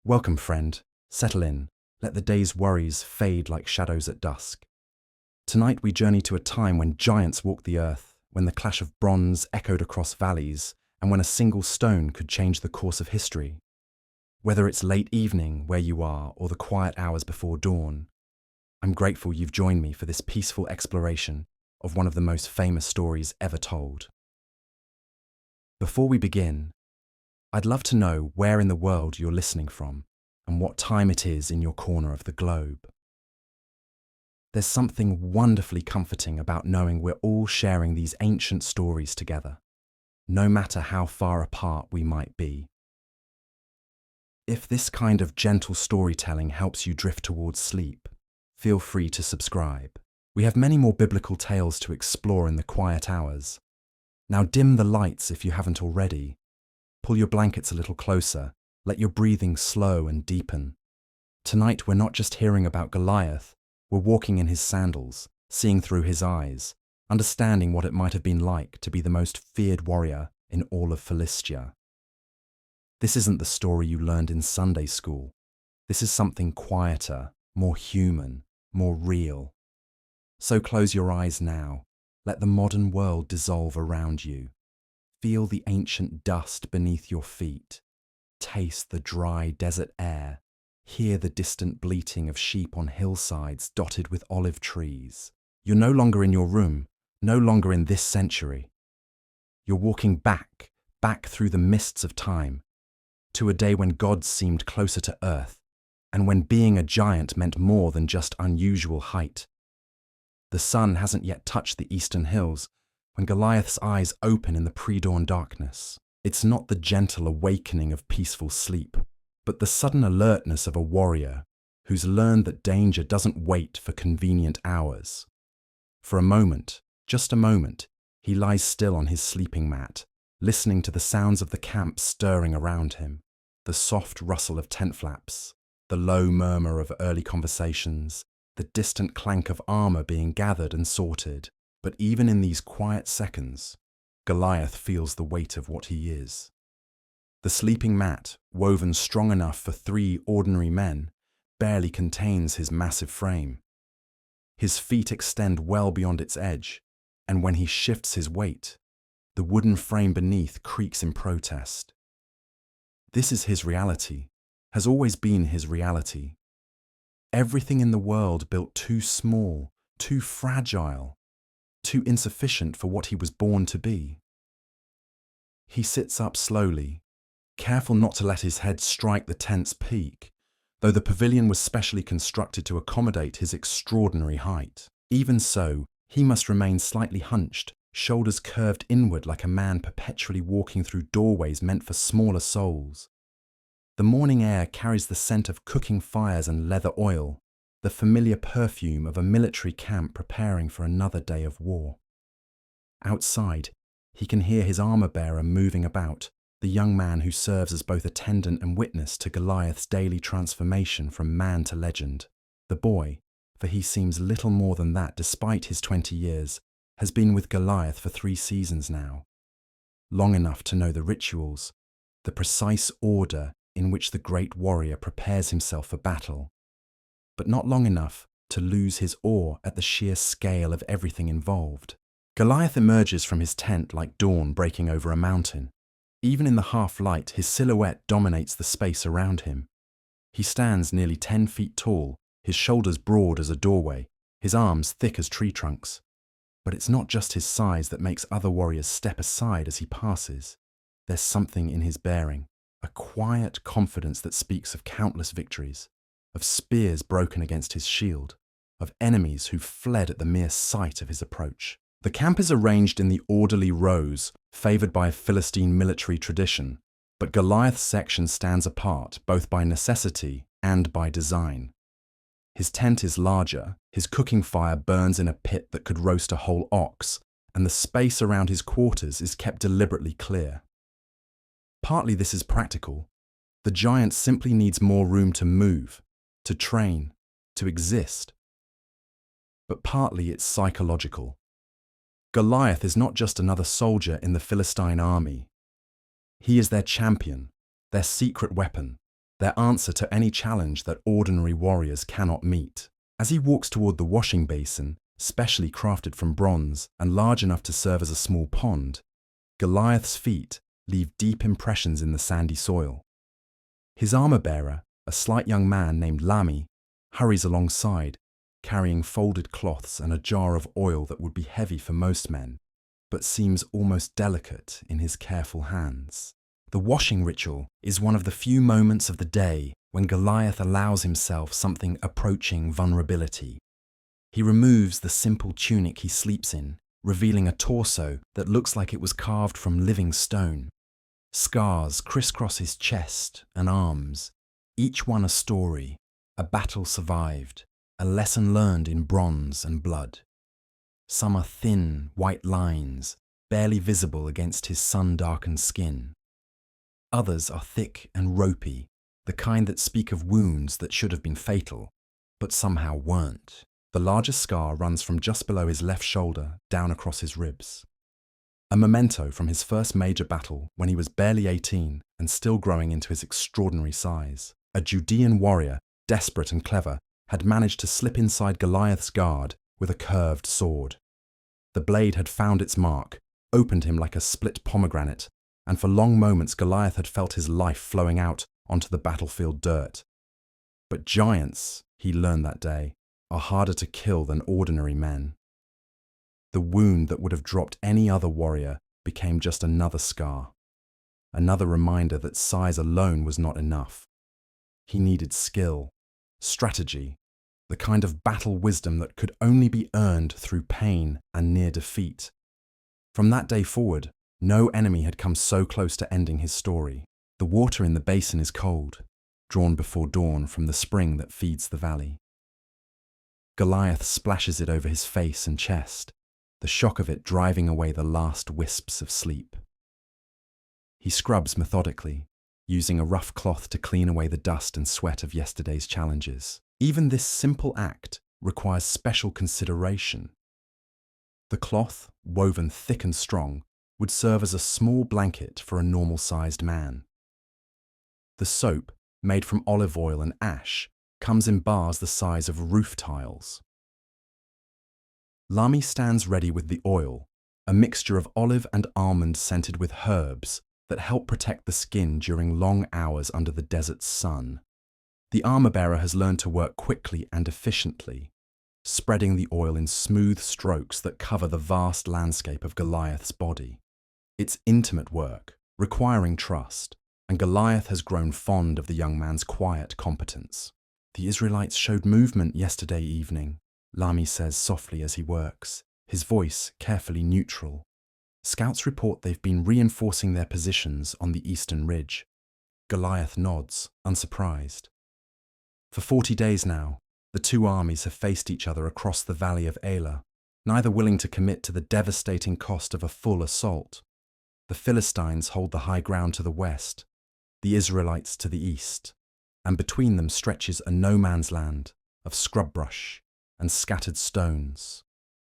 Welcome, friend. Settle in. Let the day's worries fade like shadows at dusk. Tonight we journey to a time when giants walked the earth, when the clash of bronze echoed across valleys, and when a single stone could change the course of history. Whether it's late evening where you are or the quiet hours before dawn, I'm grateful you've joined me for this peaceful exploration of one of the most famous stories ever told. Before we begin, I'd love to know where in the world you're listening from and what time it is in your corner of the globe. There's something wonderfully comforting about knowing we're all sharing these ancient stories together, no matter how far apart we might be. If this kind of gentle storytelling helps you drift towards sleep, feel free to subscribe. We have many more biblical tales to explore in the quiet hours. Now dim the lights if you haven't already. Pull your blankets a little closer. Let your breathing slow and deepen. Tonight we're not just hearing about Goliath, we're walking in his sandals, seeing through his eyes, understanding what it might have been like to be the most feared warrior in all of Philistia. This isn't the story you learned in Sunday school. This is something quieter, more human, more real. So close your eyes now. Let the modern world dissolve around you. Feel the ancient dust beneath your feet. Taste the dry desert air. Hear the distant bleating of sheep on hillsides dotted with olive trees. You're no longer in your room, no longer in this century. You're walking back through the mists of time, to a day when gods seemed closer to earth, and when being a giant meant more than just unusual height. The sun hasn't yet touched the eastern hills when Goliath's eyes open in the pre-dawn darkness. It's not the gentle awakening of peaceful sleep, but the sudden alertness of a warrior who's learned that danger doesn't wait for convenient hours. For a moment, just a moment, he lies still on his sleeping mat, listening to the sounds of the camp stirring around him, the soft rustle of tent flaps, the low murmur of early conversations, the distant clank of armor being gathered and sorted. But even in these quiet seconds, Goliath feels the weight of what he is. The sleeping mat, woven strong enough for 3 ordinary men, barely contains his massive frame. His feet extend well beyond its edge, and when he shifts his weight, the wooden frame beneath creaks in protest. This is his reality, has always been his reality. Everything in the world built too small, too fragile, too insufficient for what he was born to be. He sits up slowly, careful not to let his head strike the tent's peak, though the pavilion was specially constructed to accommodate his extraordinary height. Even so, he must remain slightly hunched, shoulders curved inward like a man perpetually walking through doorways meant for smaller souls. The morning air carries the scent of cooking fires and leather oil, the familiar perfume of a military camp preparing for another day of war. Outside, he can hear his armor-bearer moving about, the young man who serves as both attendant and witness to Goliath's daily transformation from man to legend. The boy, for he seems little more than that despite his 20 years, has been with Goliath for 3 seasons now. Long enough to know the rituals, the precise order in which the great warrior prepares himself for battle, but not long enough to lose his awe at the sheer scale of everything involved. Goliath emerges from his tent like dawn breaking over a mountain. Even in the half-light, his silhouette dominates the space around him. He stands nearly 10 feet tall, his shoulders broad as a doorway, his arms thick as tree trunks. But it's not just his size that makes other warriors step aside as he passes. There's something in his bearing, a quiet confidence that speaks of countless victories, of spears broken against his shield, of enemies who fled at the mere sight of his approach. The camp is arranged in the orderly rows, favoured by Philistine military tradition, but Goliath's section stands apart both by necessity and by design. His tent is larger, his cooking fire burns in a pit that could roast a whole ox, and the space around his quarters is kept deliberately clear. Partly this is practical. The giant simply needs more room to move, to train, to exist. But partly it's psychological. Goliath is not just another soldier in the Philistine army. He is their champion, their secret weapon, their answer to any challenge that ordinary warriors cannot meet. As he walks toward the washing basin, specially crafted from bronze and large enough to serve as a small pond, Goliath's feet leave deep impressions in the sandy soil. His armor-bearer, a slight young man named Lami, hurries alongside, carrying folded cloths and a jar of oil that would be heavy for most men, but seems almost delicate in his careful hands. The washing ritual is one of the few moments of the day when Goliath allows himself something approaching vulnerability. He removes the simple tunic he sleeps in, revealing a torso that looks like it was carved from living stone. Scars crisscross his chest and arms, each one a story, a battle survived, a lesson learned in bronze and blood. Some are thin, white lines, barely visible against his sun-darkened skin. Others are thick and ropey, the kind that speak of wounds that should have been fatal, but somehow weren't. The largest scar runs from just below his left shoulder down across his ribs. A memento from his first major battle when he was barely 18 and still growing into his extraordinary size. A Judean warrior, desperate and clever, had managed to slip inside Goliath's guard with a curved sword. The blade had found its mark, opened him like a split pomegranate, and for long moments Goliath had felt his life flowing out onto the battlefield dirt. But giants, he learned that day, are harder to kill than ordinary men. The wound that would have dropped any other warrior became just another scar, another reminder that size alone was not enough. He needed skill, strategy, the kind of battle wisdom that could only be earned through pain and near defeat. From that day forward, no enemy had come so close to ending his story. The water in the basin is cold, drawn before dawn from the spring that feeds the valley. Goliath splashes it over his face and chest, the shock of it driving away the last wisps of sleep. He scrubs methodically, using a rough cloth to clean away the dust and sweat of yesterday's challenges. Even this simple act requires special consideration. The cloth, woven thick and strong, would serve as a small blanket for a normal-sized man. The soap, made from olive oil and ash, comes in bars the size of roof tiles. Lami stands ready with the oil, a mixture of olive and almond scented with herbs that help protect the skin during long hours under the desert's sun. The armor-bearer has learned to work quickly and efficiently, spreading the oil in smooth strokes that cover the vast landscape of Goliath's body. It's intimate work, requiring trust, and Goliath has grown fond of the young man's quiet competence. "The Israelites showed movement yesterday evening," Lami says softly as he works, his voice carefully neutral. "Scouts report they've been reinforcing their positions on the eastern ridge." Goliath nods, unsurprised. For 40 days now, the two armies have faced each other across the valley of Elah, neither willing to commit to the devastating cost of a full assault. The Philistines hold the high ground to the west, the Israelites to the east, and between them stretches a no-man's land of scrub brush and scattered stones,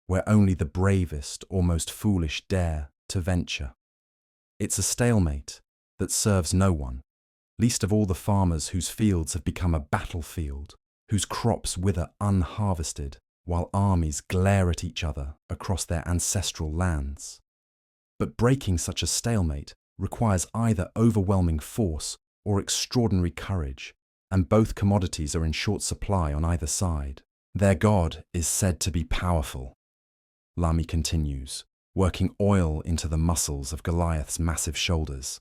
where only the bravest or most foolish dare to venture. It's a stalemate that serves no one, least of all the farmers whose fields have become a battlefield, whose crops wither unharvested, while armies glare at each other across their ancestral lands. But breaking such a stalemate requires either overwhelming force or extraordinary courage, and both commodities are in short supply on either side. "Their God is said to be powerful," Lami continues, working oil into the muscles of Goliath's massive shoulders.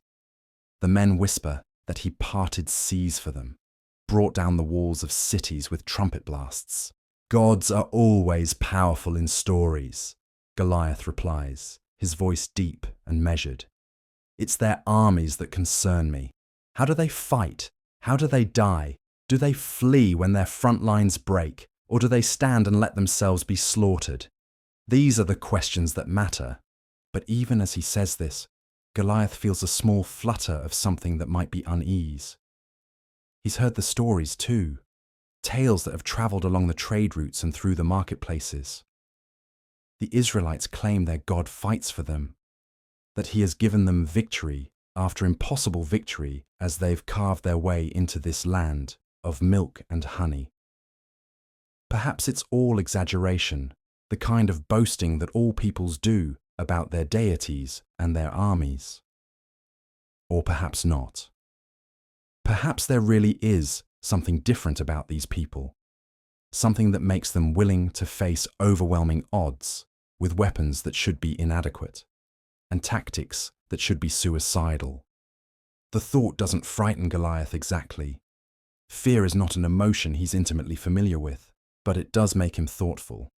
The men whisper that he parted seas for them, brought down the walls of cities with trumpet blasts. "Gods are always powerful in stories," Goliath replies, his voice deep and measured. "It's their armies that concern me. How do they fight? How do they die? Do they flee when their front lines break, or do they stand and let themselves be slaughtered? These are the questions that matter." But even as he says this, Goliath feels a small flutter of something that might be unease. He's heard the stories too, tales that have travelled along the trade routes and through the marketplaces. The Israelites claim their God fights for them, that he has given them victory after impossible victory as they've carved their way into this land of milk and honey. Perhaps it's all exaggeration, the kind of boasting that all peoples do about their deities and their armies. Or perhaps not. Perhaps there really is something different about these people, something that makes them willing to face overwhelming odds with weapons that should be inadequate and tactics that should be suicidal. The thought doesn't frighten Goliath exactly. Fear is not an emotion he's intimately familiar with, but it does make him thoughtful.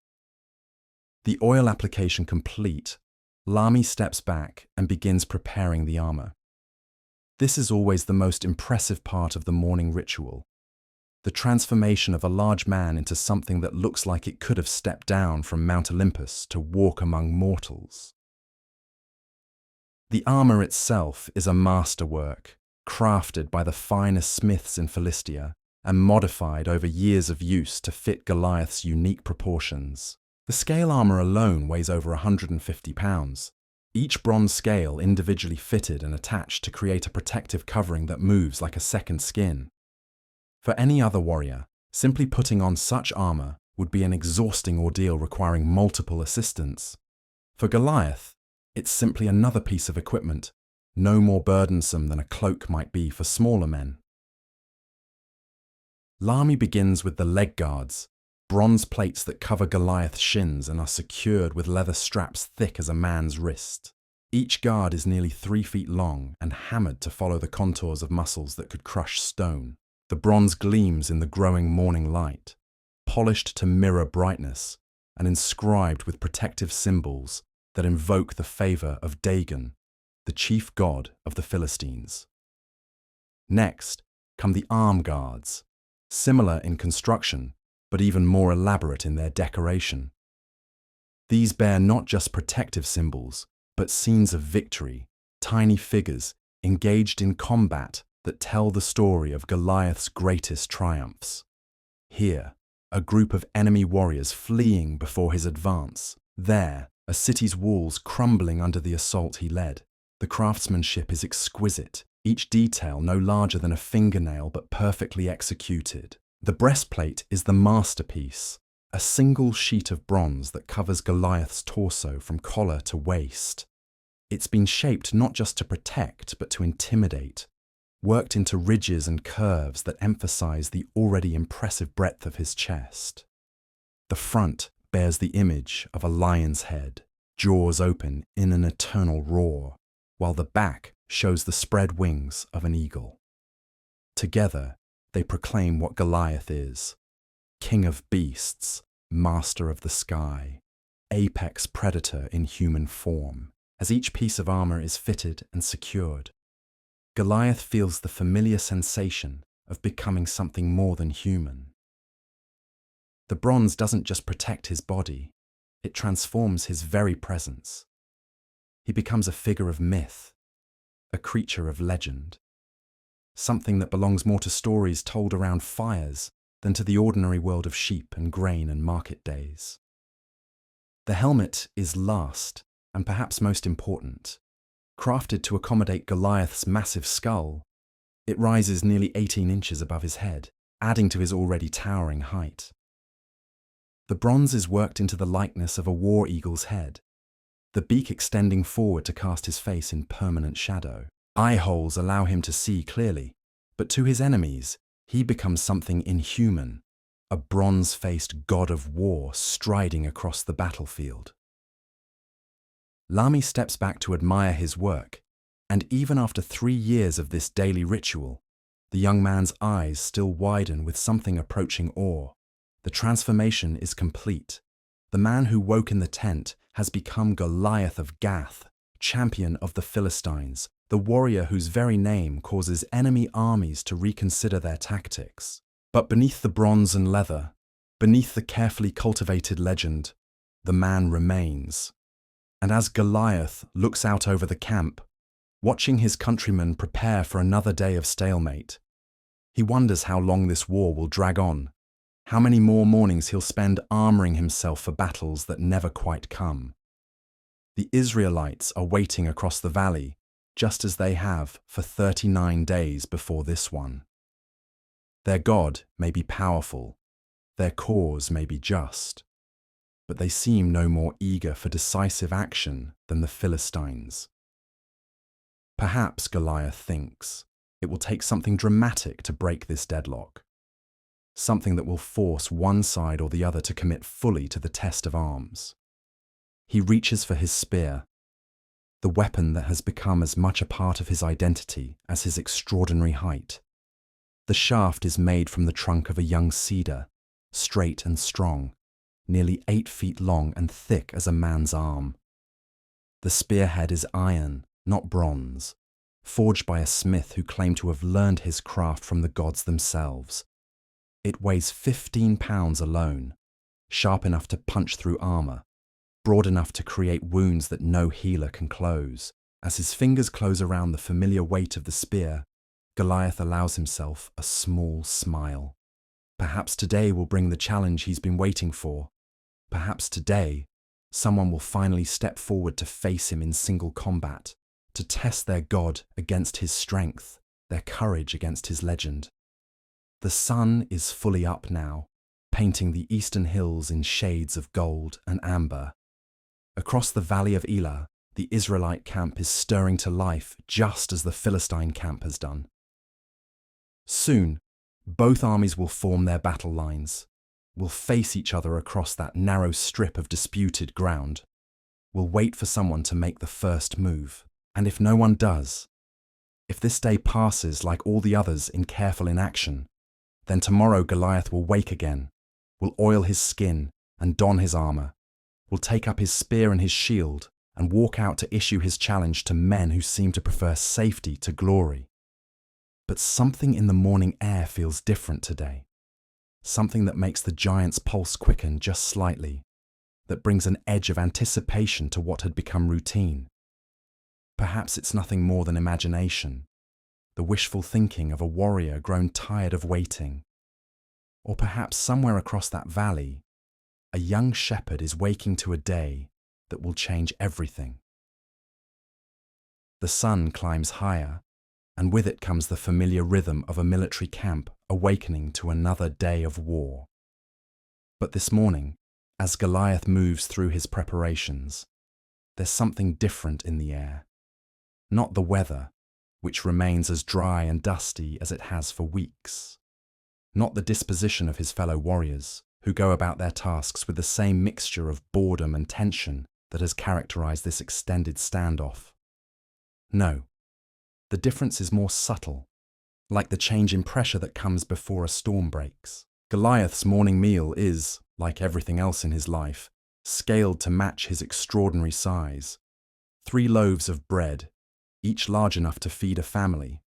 The oil application complete, Lami steps back and begins preparing the armor. This is always the most impressive part of the morning ritual. The transformation of a large man into something that looks like it could have stepped down from Mount Olympus to walk among mortals. The armor itself is a masterwork, crafted by the finest smiths in Philistia and modified over years of use to fit Goliath's unique proportions. The scale armor alone weighs over 150 pounds, each bronze scale individually fitted and attached to create a protective covering that moves like a second skin. For any other warrior, simply putting on such armor would be an exhausting ordeal requiring multiple assistants. For Goliath, it's simply another piece of equipment, no more burdensome than a cloak might be for smaller men. Lami begins with the leg guards, bronze plates that cover Goliath's shins and are secured with leather straps thick as a man's wrist. Each guard is nearly 3 feet long and hammered to follow the contours of muscles that could crush stone. The bronze gleams in the growing morning light, polished to mirror brightness and inscribed with protective symbols that invoke the favor of Dagon, the chief god of the Philistines. Next come the arm guards, similar in construction, but even more elaborate in their decoration. These bear not just protective symbols, but scenes of victory, tiny figures engaged in combat that tell the story of Goliath's greatest triumphs. Here, a group of enemy warriors fleeing before his advance. There, a city's walls crumbling under the assault he led. The craftsmanship is exquisite, each detail no larger than a fingernail but perfectly executed. The breastplate is the masterpiece, a single sheet of bronze that covers Goliath's torso from collar to waist. It's been shaped not just to protect but to intimidate, worked into ridges and curves that emphasize the already impressive breadth of his chest. The front bears the image of a lion's head, jaws open in an eternal roar, while the back shows the spread wings of an eagle. Together, they proclaim what Goliath is: king of beasts, master of the sky, apex predator in human form. As each piece of armor is fitted and secured, Goliath feels the familiar sensation of becoming something more than human. The bronze doesn't just protect his body, it transforms his very presence. He becomes a figure of myth, a creature of legend, something that belongs more to stories told around fires than to the ordinary world of sheep and grain and market days. The helmet is last, and perhaps most important. Crafted to accommodate Goliath's massive skull, it rises nearly 18 inches above his head, adding to his already towering height. The bronze is worked into the likeness of a war eagle's head, the beak extending forward to cast his face in permanent shadow. Eye holes allow him to see clearly, but to his enemies, he becomes something inhuman, a bronze-faced god of war striding across the battlefield. Lami steps back to admire his work, and even after 3 years of this daily ritual, the young man's eyes still widen with something approaching awe. The transformation is complete. The man who woke in the tent has become Goliath of Gath, champion of the Philistines, the warrior whose very name causes enemy armies to reconsider their tactics. But beneath the bronze and leather, beneath the carefully cultivated legend, the man remains. And as Goliath looks out over the camp, watching his countrymen prepare for another day of stalemate, he wonders how long this war will drag on, how many more mornings he'll spend armoring himself for battles that never quite come. The Israelites are waiting across the valley, just as they have for 39 days before this one. Their God may be powerful, their cause may be just, but they seem no more eager for decisive action than the Philistines. Perhaps, Goliath thinks, it will take something dramatic to break this deadlock, something that will force one side or the other to commit fully to the test of arms. He reaches for his spear, the weapon that has become as much a part of his identity as his extraordinary height. The shaft is made from the trunk of a young cedar, straight and strong, nearly 8 feet long and thick as a man's arm. The spearhead is iron, not bronze, forged by a smith who claimed to have learned his craft from the gods themselves. It weighs 15 pounds alone, sharp enough to punch through armor, broad enough to create wounds that no healer can close. As his fingers close around the familiar weight of the spear, Goliath allows himself a small smile. Perhaps today will bring the challenge he's been waiting for. Perhaps today, someone will finally step forward to face him in single combat, to test their God against his strength, their courage against his legend. The sun is fully up now, painting the eastern hills in shades of gold and amber. Across the valley of Elah, the Israelite camp is stirring to life just as the Philistine camp has done. Soon, both armies will form their battle lines, will face each other across that narrow strip of disputed ground, will wait for someone to make the first move. And if no one does, if this day passes like all the others in careful inaction, then tomorrow Goliath will wake again, will oil his skin and don his armor, will take up his spear and his shield and walk out to issue his challenge to men who seem to prefer safety to glory. But something in the morning air feels different today. Something that makes the giant's pulse quicken just slightly, that brings an edge of anticipation to what had become routine. Perhaps it's nothing more than imagination, the wishful thinking of a warrior grown tired of waiting. Or perhaps somewhere across that valley, a young shepherd is waking to a day that will change everything. The sun climbs higher, and with it comes the familiar rhythm of a military camp awakening to another day of war. But this morning, as Goliath moves through his preparations, there's something different in the air. Not the weather, which remains as dry and dusty as it has for weeks. Not the disposition of his fellow warriors, who go about their tasks with the same mixture of boredom and tension that has characterized this extended standoff. No, the difference is more subtle, like the change in pressure that comes before a storm breaks. Goliath's morning meal is, like everything else in his life, scaled to match his extraordinary size. 3 loaves of bread, each large enough to feed a family.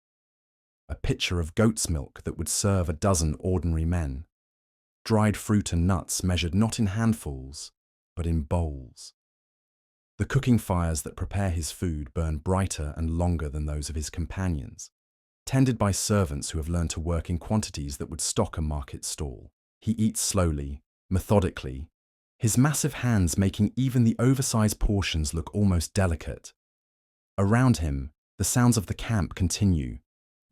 A pitcher of goat's milk that would serve a dozen ordinary men. Dried fruit and nuts measured not in handfuls, but in bowls. The cooking fires that prepare his food burn brighter and longer than those of his companions, tended by servants who have learned to work in quantities that would stock a market stall. He eats slowly, methodically, his massive hands making even the oversized portions look almost delicate. Around him, the sounds of the camp continue,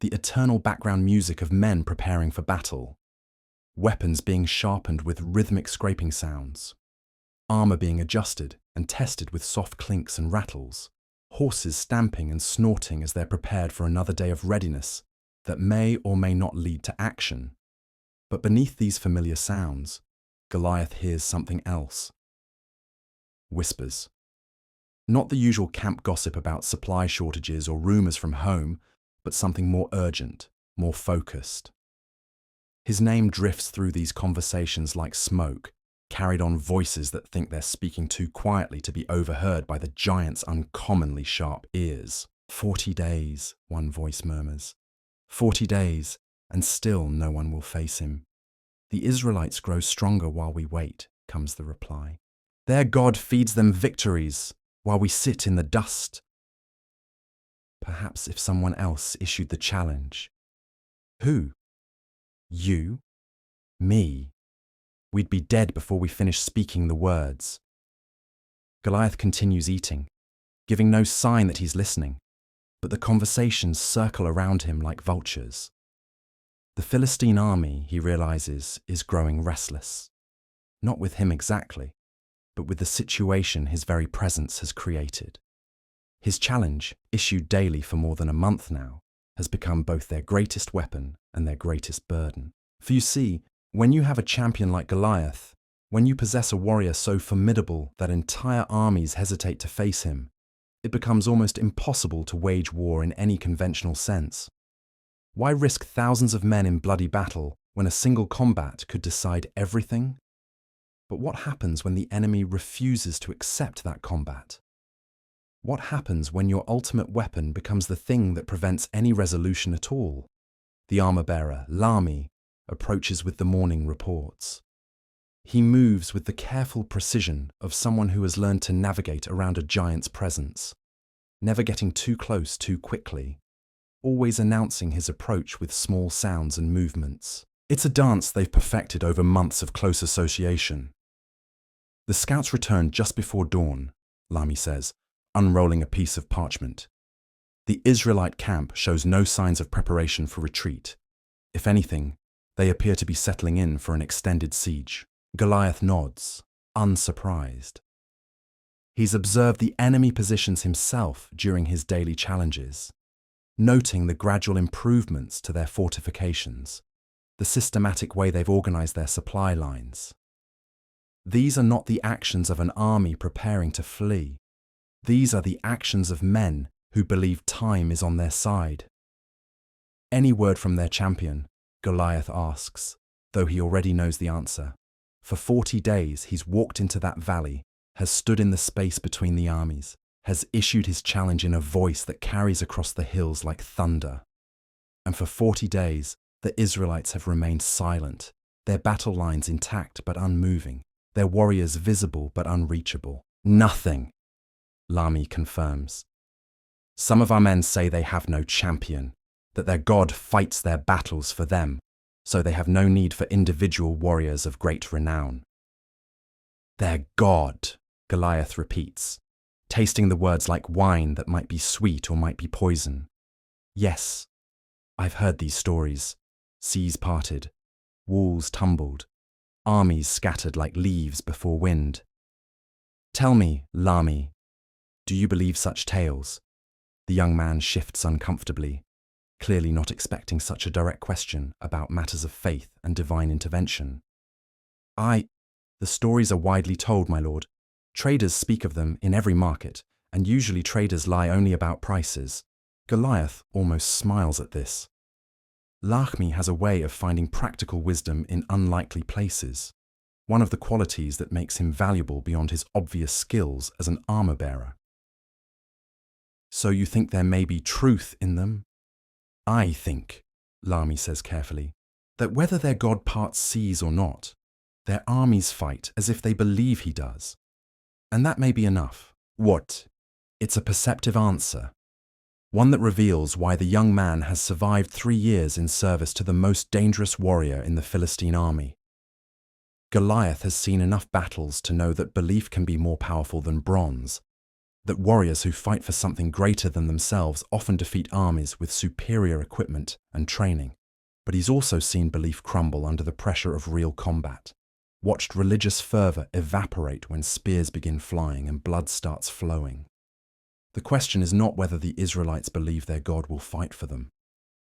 the eternal background music of men preparing for battle, weapons being sharpened with rhythmic scraping sounds, armor being adjusted and tested with soft clinks and rattles, horses stamping and snorting as they're prepared for another day of readiness that may or may not lead to action. But beneath these familiar sounds, Goliath hears something else. Whispers. Not the usual camp gossip about supply shortages or rumors from home, but something more urgent, more focused. His name drifts through these conversations like smoke, carried on voices that think they're speaking too quietly to be overheard by the giant's uncommonly sharp ears. 40 days, one voice murmurs. 40 days, and still no one will face him. The Israelites grow stronger while we wait, comes the reply. Their God feeds them victories while we sit in the dust. Perhaps if someone else issued the challenge. Who? You? Me? We'd be dead before we finish speaking the words. Goliath continues eating, giving no sign that he's listening. but the conversations circle around him like vultures. The Philistine army, he realizes, is growing restless. Not with him exactly, but with the situation his very presence has created. His challenge, issued daily for more than a month now, has become both their greatest weapon and their greatest burden. For you see, when you have a champion like Goliath, when you possess a warrior so formidable that entire armies hesitate to face him, it becomes almost impossible to wage war in any conventional sense. Why risk thousands of men in bloody battle when a single combat could decide everything? But what happens when the enemy refuses to accept that combat? What happens when your ultimate weapon becomes the thing that prevents any resolution at all? The armor-bearer, Lami, approaches with the morning reports. He moves with the careful precision of someone who has learned to navigate around a giant's presence, never getting too close too quickly, always announcing his approach with small sounds and movements. It's a dance they've perfected over months of close association. The scouts return just before dawn, Lami says, unrolling a piece of parchment. The Israelite camp shows no signs of preparation for retreat. If anything, they appear to be settling in for an extended siege. Goliath nods, unsurprised. He's observed the enemy positions himself during his daily challenges, noting the gradual improvements to their fortifications, the systematic way they've organized their supply lines. These are not the actions of an army preparing to flee. These are the actions of men who believe time is on their side. Any word from their champion? Goliath asks, though he already knows the answer. For 40 days he's walked into that valley, has stood in the space between the armies, has issued his challenge in a voice that carries across the hills like thunder. And for 40 days, the Israelites have remained silent, their battle lines intact but unmoving, their warriors visible but unreachable. Nothing, Lami confirms. Some of our men say they have no champion, that their God fights their battles for them, so they have no need for individual warriors of great renown. Their God, Goliath repeats, tasting the words like wine that might be sweet or might be poison. Yes, I've heard these stories. Seas parted, walls tumbled, armies scattered like leaves before wind. Tell me, Lami, do you believe such tales? The young man shifts uncomfortably, clearly not expecting such a direct question about matters of faith and divine intervention. The stories are widely told, my lord. Traders speak of them in every market, and usually traders lie only about prices. Goliath almost smiles at this. Lahmi has a way of finding practical wisdom in unlikely places, one of the qualities that makes him valuable beyond his obvious skills as an armor-bearer. So you think there may be truth in them? I think, Lami says carefully, that whether their God parts seas or not, their armies fight as if they believe he does. And that may be enough. What? It's a perceptive answer, one that reveals why the young man has survived 3 years in service to the most dangerous warrior in the Philistine army. Goliath has seen enough battles to know that belief can be more powerful than bronze, that warriors who fight for something greater than themselves often defeat armies with superior equipment and training. But he's also seen belief crumble under the pressure of real combat, watched religious fervor evaporate when spears begin flying and blood starts flowing. The question is not whether the Israelites believe their God will fight for them.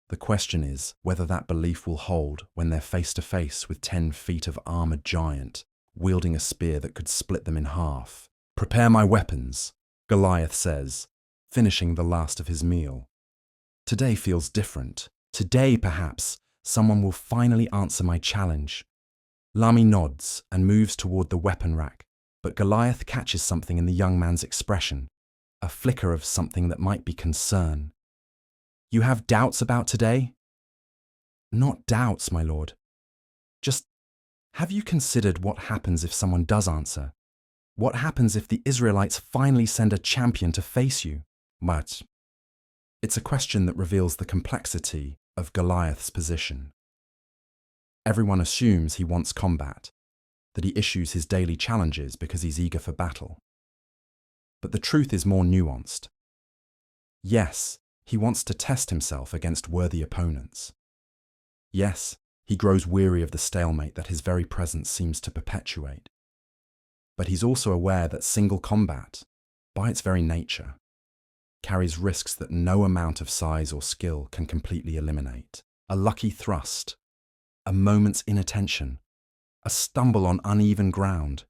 The question is whether that belief will hold when they're face to face with 10 feet of armored giant, wielding a spear that could split them in half. Prepare my weapons, Goliath says, finishing the last of his meal. Today feels different. Today, perhaps, someone will finally answer my challenge. Lami nods and moves toward the weapon rack, but Goliath catches something in the young man's expression, a flicker of something that might be concern. You have doubts about today? Not doubts, my lord. Just, have you considered what happens if someone does answer? What happens if the Israelites finally send a champion to face you? But it's a question that reveals the complexity of Goliath's position. Everyone assumes he wants combat, that he issues his daily challenges because he's eager for battle. But the truth is more nuanced. Yes, He wants to test himself against worthy opponents. Yes, he grows weary of the stalemate that his very presence seems to perpetuate. But he's also aware that single combat, by its very nature, carries risks that no amount of size or skill can completely eliminate. A lucky thrust, a moment's inattention, a stumble on uneven ground,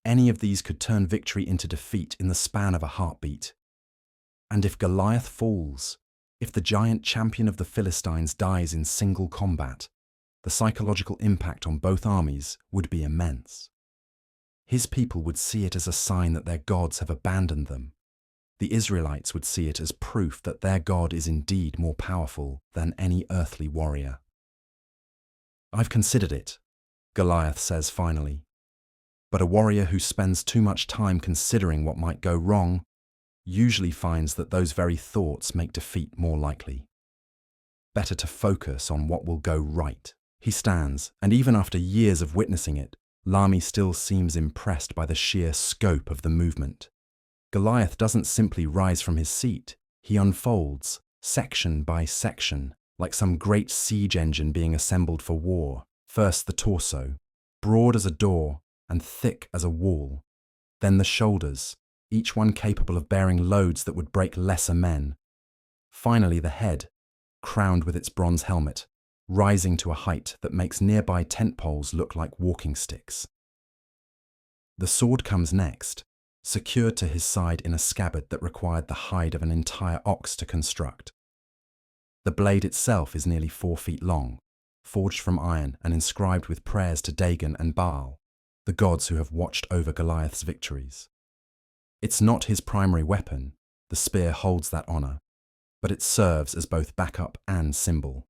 any of these could turn victory into defeat in the span of a heartbeat. And if Goliath falls, if the giant champion of the Philistines dies in single combat, the psychological impact on both armies would be immense. His people would see it as a sign that their gods have abandoned them. The Israelites would see it as proof that their God is indeed more powerful than any earthly warrior. "I've considered it," Goliath says finally. But a warrior who spends too much time considering what might go wrong usually finds that those very thoughts make defeat more likely. Better to focus on what will go right. He stands, and even after years of witnessing it, Lami still seems impressed by the sheer scope of the movement. Goliath doesn't simply rise from his seat, he unfolds, section by section, like some great siege engine being assembled for war. First the torso, broad as a door and thick as a wall. Then the shoulders, each one capable of bearing loads that would break lesser men. Finally the head, crowned with its bronze helmet, rising to a height that makes nearby tent poles look like walking sticks. The sword comes next, secured to his side in a scabbard that required the hide of an entire ox to construct. The blade itself is nearly 4 feet long, forged from iron and inscribed with prayers to Dagon and Baal, the gods who have watched over Goliath's victories. It's not his primary weapon, the spear holds that honor, but it serves as both backup and symbol.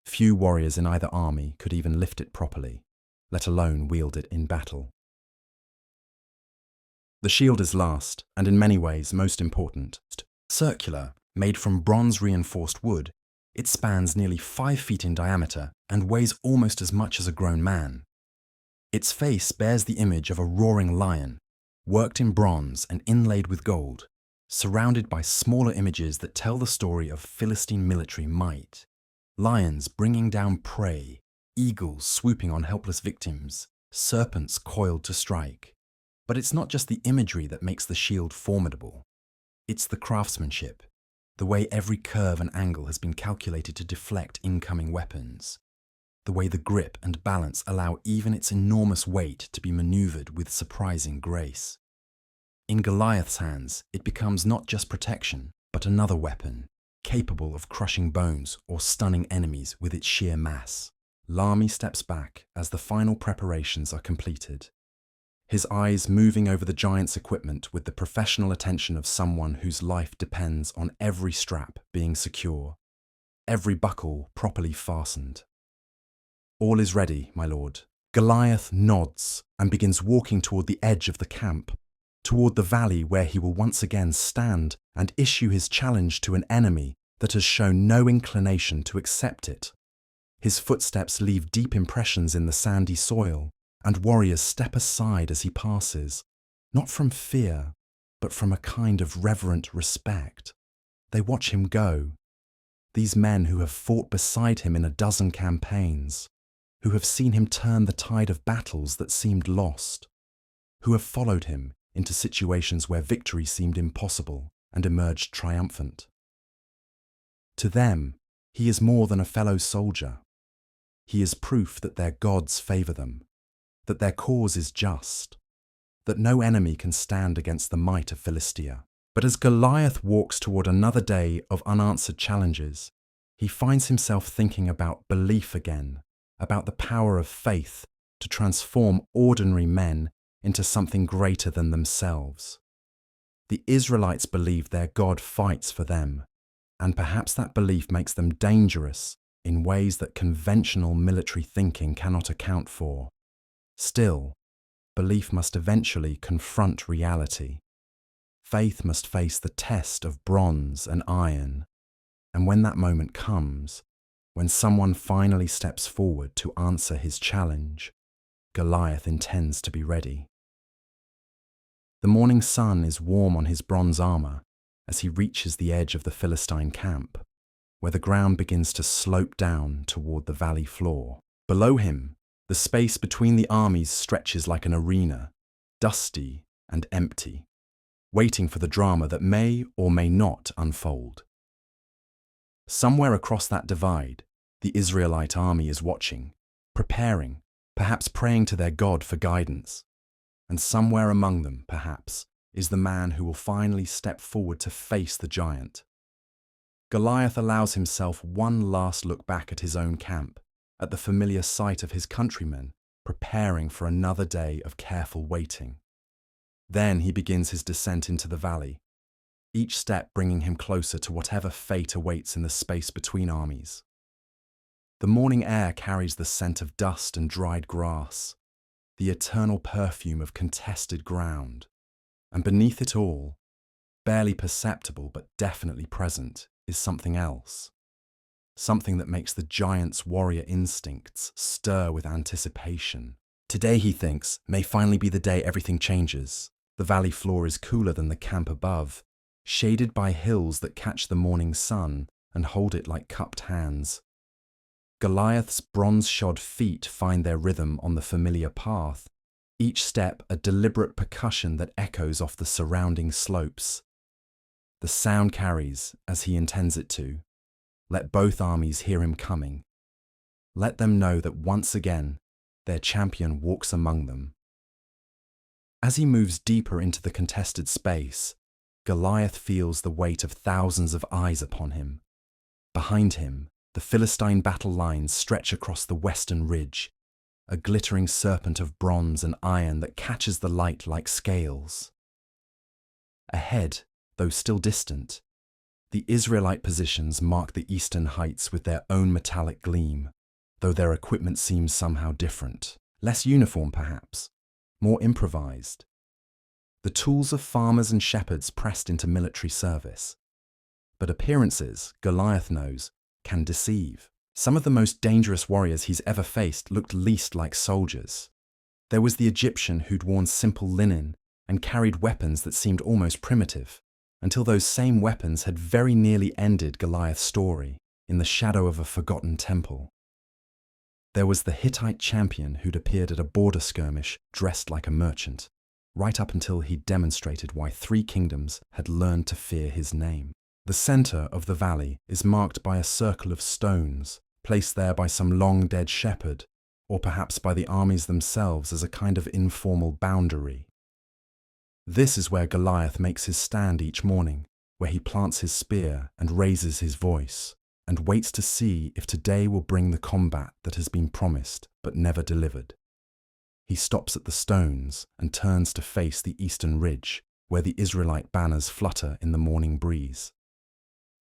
Few warriors in either army could even lift it properly, let alone wield it in battle. The shield is last, and in many ways most important. Circular, made from bronze-reinforced wood, it spans nearly 5 feet in diameter and weighs almost as much as a grown man. Its face bears the image of a roaring lion, worked in bronze and inlaid with gold, surrounded by smaller images that tell the story of Philistine military might. Lions bringing down prey, eagles swooping on helpless victims, serpents coiled to strike. But it's not just the imagery that makes the shield formidable. It's the craftsmanship, the way every curve and angle has been calculated to deflect incoming weapons, the way the grip and balance allow even its enormous weight to be maneuvered with surprising grace. In Goliath's hands, it becomes not just protection, but another weapon, capable of crushing bones or stunning enemies with its sheer mass. Lami steps back as the final preparations are completed, his eyes moving over the giant's equipment with the professional attention of someone whose life depends on every strap being secure, every buckle properly fastened. "All is ready, my lord." Goliath nods and begins walking toward the edge of the camp, toward the valley where he will once again stand and issue his challenge to an enemy that has shown no inclination to accept it. His footsteps leave deep impressions in the sandy soil, and warriors step aside as he passes, not from fear, but from a kind of reverent respect. They watch him go. These men who have fought beside him in a dozen campaigns, who have seen him turn the tide of battles that seemed lost, who have followed him into situations where victory seemed impossible and emerged triumphant. To them, he is more than a fellow soldier. He is proof that their gods favor them, that their cause is just, that no enemy can stand against the might of Philistia. But as Goliath walks toward another day of unanswered challenges, he finds himself thinking about belief again, about the power of faith to transform ordinary men into something greater than themselves. The Israelites believe their God fights for them, and perhaps that belief makes them dangerous in ways that conventional military thinking cannot account for. Still, belief must eventually confront reality. Faith must face the test of bronze and iron, and when that moment comes, when someone finally steps forward to answer his challenge, Goliath intends to be ready. The morning sun is warm on his bronze armor, as he reaches the edge of the Philistine camp, where the ground begins to slope down toward the valley floor. Below him, the space between the armies stretches like an arena, dusty and empty, waiting for the drama that may or may not unfold. Somewhere across that divide, the Israelite army is watching, preparing, perhaps praying to their God for guidance. And somewhere among them, perhaps, is the man who will finally step forward to face the giant. Goliath allows himself one last look back at his own camp, at the familiar sight of his countrymen, preparing for another day of careful waiting. Then he begins his descent into the valley, each step bringing him closer to whatever fate awaits in the space between armies. The morning air carries the scent of dust and dried grass, the eternal perfume of contested ground, and beneath it all, barely perceptible but definitely present, is something else. Something that makes the giant's warrior instincts stir with anticipation. Today, he thinks, may finally be the day everything changes. The valley floor is cooler than the camp above, shaded by hills that catch the morning sun and hold it like cupped hands. Goliath's bronze-shod feet find their rhythm on the familiar path, each step a deliberate percussion that echoes off the surrounding slopes. The sound carries, as he intends it to. Let both armies hear him coming. Let them know that once again, their champion walks among them. As he moves deeper into the contested space, Goliath feels the weight of thousands of eyes upon him. Behind him, the Philistine battle lines stretch across the western ridge, a glittering serpent of bronze and iron that catches the light like scales. Ahead, though still distant, the Israelite positions mark the eastern heights with their own metallic gleam, though their equipment seems somehow different, less uniform perhaps, more improvised. The tools of farmers and shepherds pressed into military service. But appearances, Goliath knows, can deceive. Some of the most dangerous warriors he's ever faced looked least like soldiers. There was the Egyptian who'd worn simple linen and carried weapons that seemed almost primitive, until those same weapons had very nearly ended Goliath's story in the shadow of a forgotten temple. There was the Hittite champion who'd appeared at a border skirmish dressed like a merchant, right up until he'd demonstrated why 3 kingdoms had learned to fear his name. The center of the valley is marked by a circle of stones, placed there by some long-dead shepherd, or perhaps by the armies themselves as a kind of informal boundary. This is where Goliath makes his stand each morning, where he plants his spear and raises his voice, and waits to see if today will bring the combat that has been promised but never delivered. He stops at the stones and turns to face the eastern ridge, where the Israelite banners flutter in the morning breeze.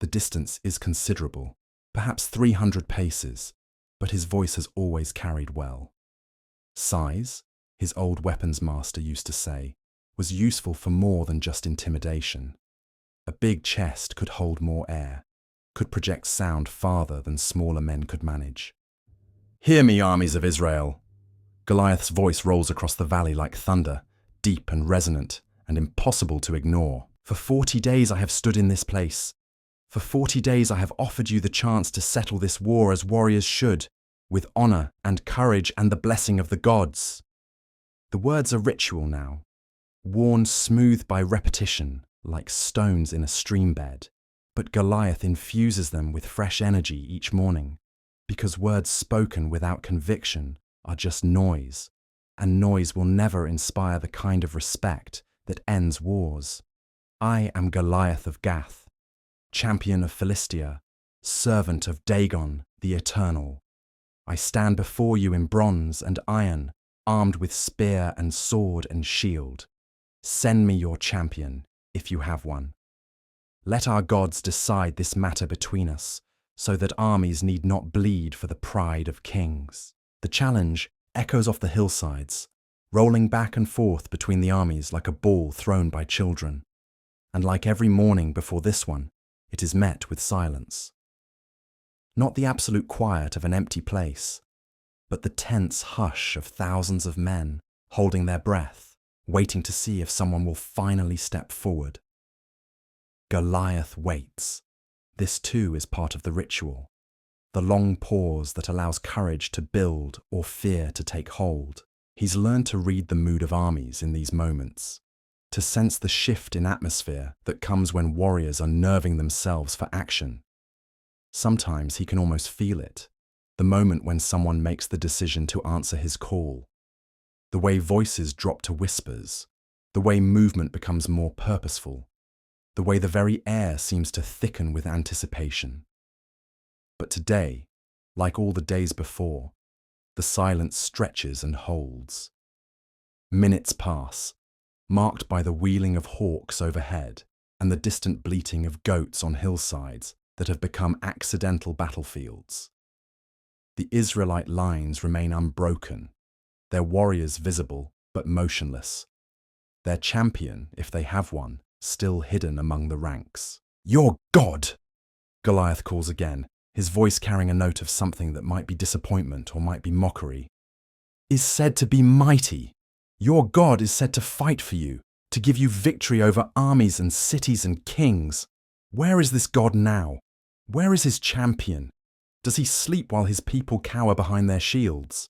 The distance is considerable, perhaps 300 paces, but his voice has always carried well. Size, his old weapons master used to say, was useful for more than just intimidation. A big chest could hold more air, could project sound farther than smaller men could manage. "Hear me, armies of Israel!" Goliath's voice rolls across the valley like thunder, deep and resonant, and impossible to ignore. "For 40 days I have stood in this place. For 40 days I have offered you the chance to settle this war as warriors should, with honor and courage and the blessing of the gods." The words are ritual now, worn smooth by repetition, like stones in a stream bed. But Goliath infuses them with fresh energy each morning, because words spoken without conviction are just noise, and noise will never inspire the kind of respect that ends wars. I am Goliath of Gath, champion of Philistia, servant of Dagon the Eternal. I stand before you in bronze and iron, armed with spear and sword and shield. Send me your champion, if you have one. Let our gods decide this matter between us, so that armies need not bleed for the pride of kings. The challenge echoes off the hillsides, rolling back and forth between the armies like a ball thrown by children. And like every morning before this one, it is met with silence. Not the absolute quiet of an empty place, but the tense hush of thousands of men holding their breath, waiting to see if someone will finally step forward. Goliath waits. This too is part of the ritual. The long pause that allows courage to build or fear to take hold. He's learned to read the mood of armies in these moments, to sense the shift in atmosphere that comes when warriors are nerving themselves for action. Sometimes he can almost feel it, the moment when someone makes the decision to answer his call. The way voices drop to whispers, the way movement becomes more purposeful, the way the very air seems to thicken with anticipation. But today, like all the days before, the silence stretches and holds. Minutes pass, marked by the wheeling of hawks overhead and the distant bleating of goats on hillsides that have become accidental battlefields. The Israelite lines remain unbroken, their warriors visible but motionless, their champion, if they have one, still hidden among the ranks. "Your God!" Goliath calls again, his voice carrying a note of something that might be disappointment or might be mockery. "Is said to be mighty. Your God is said to fight for you, to give you victory over armies and cities and kings. Where is this God now? Where is his champion? Does he sleep while his people cower behind their shields?"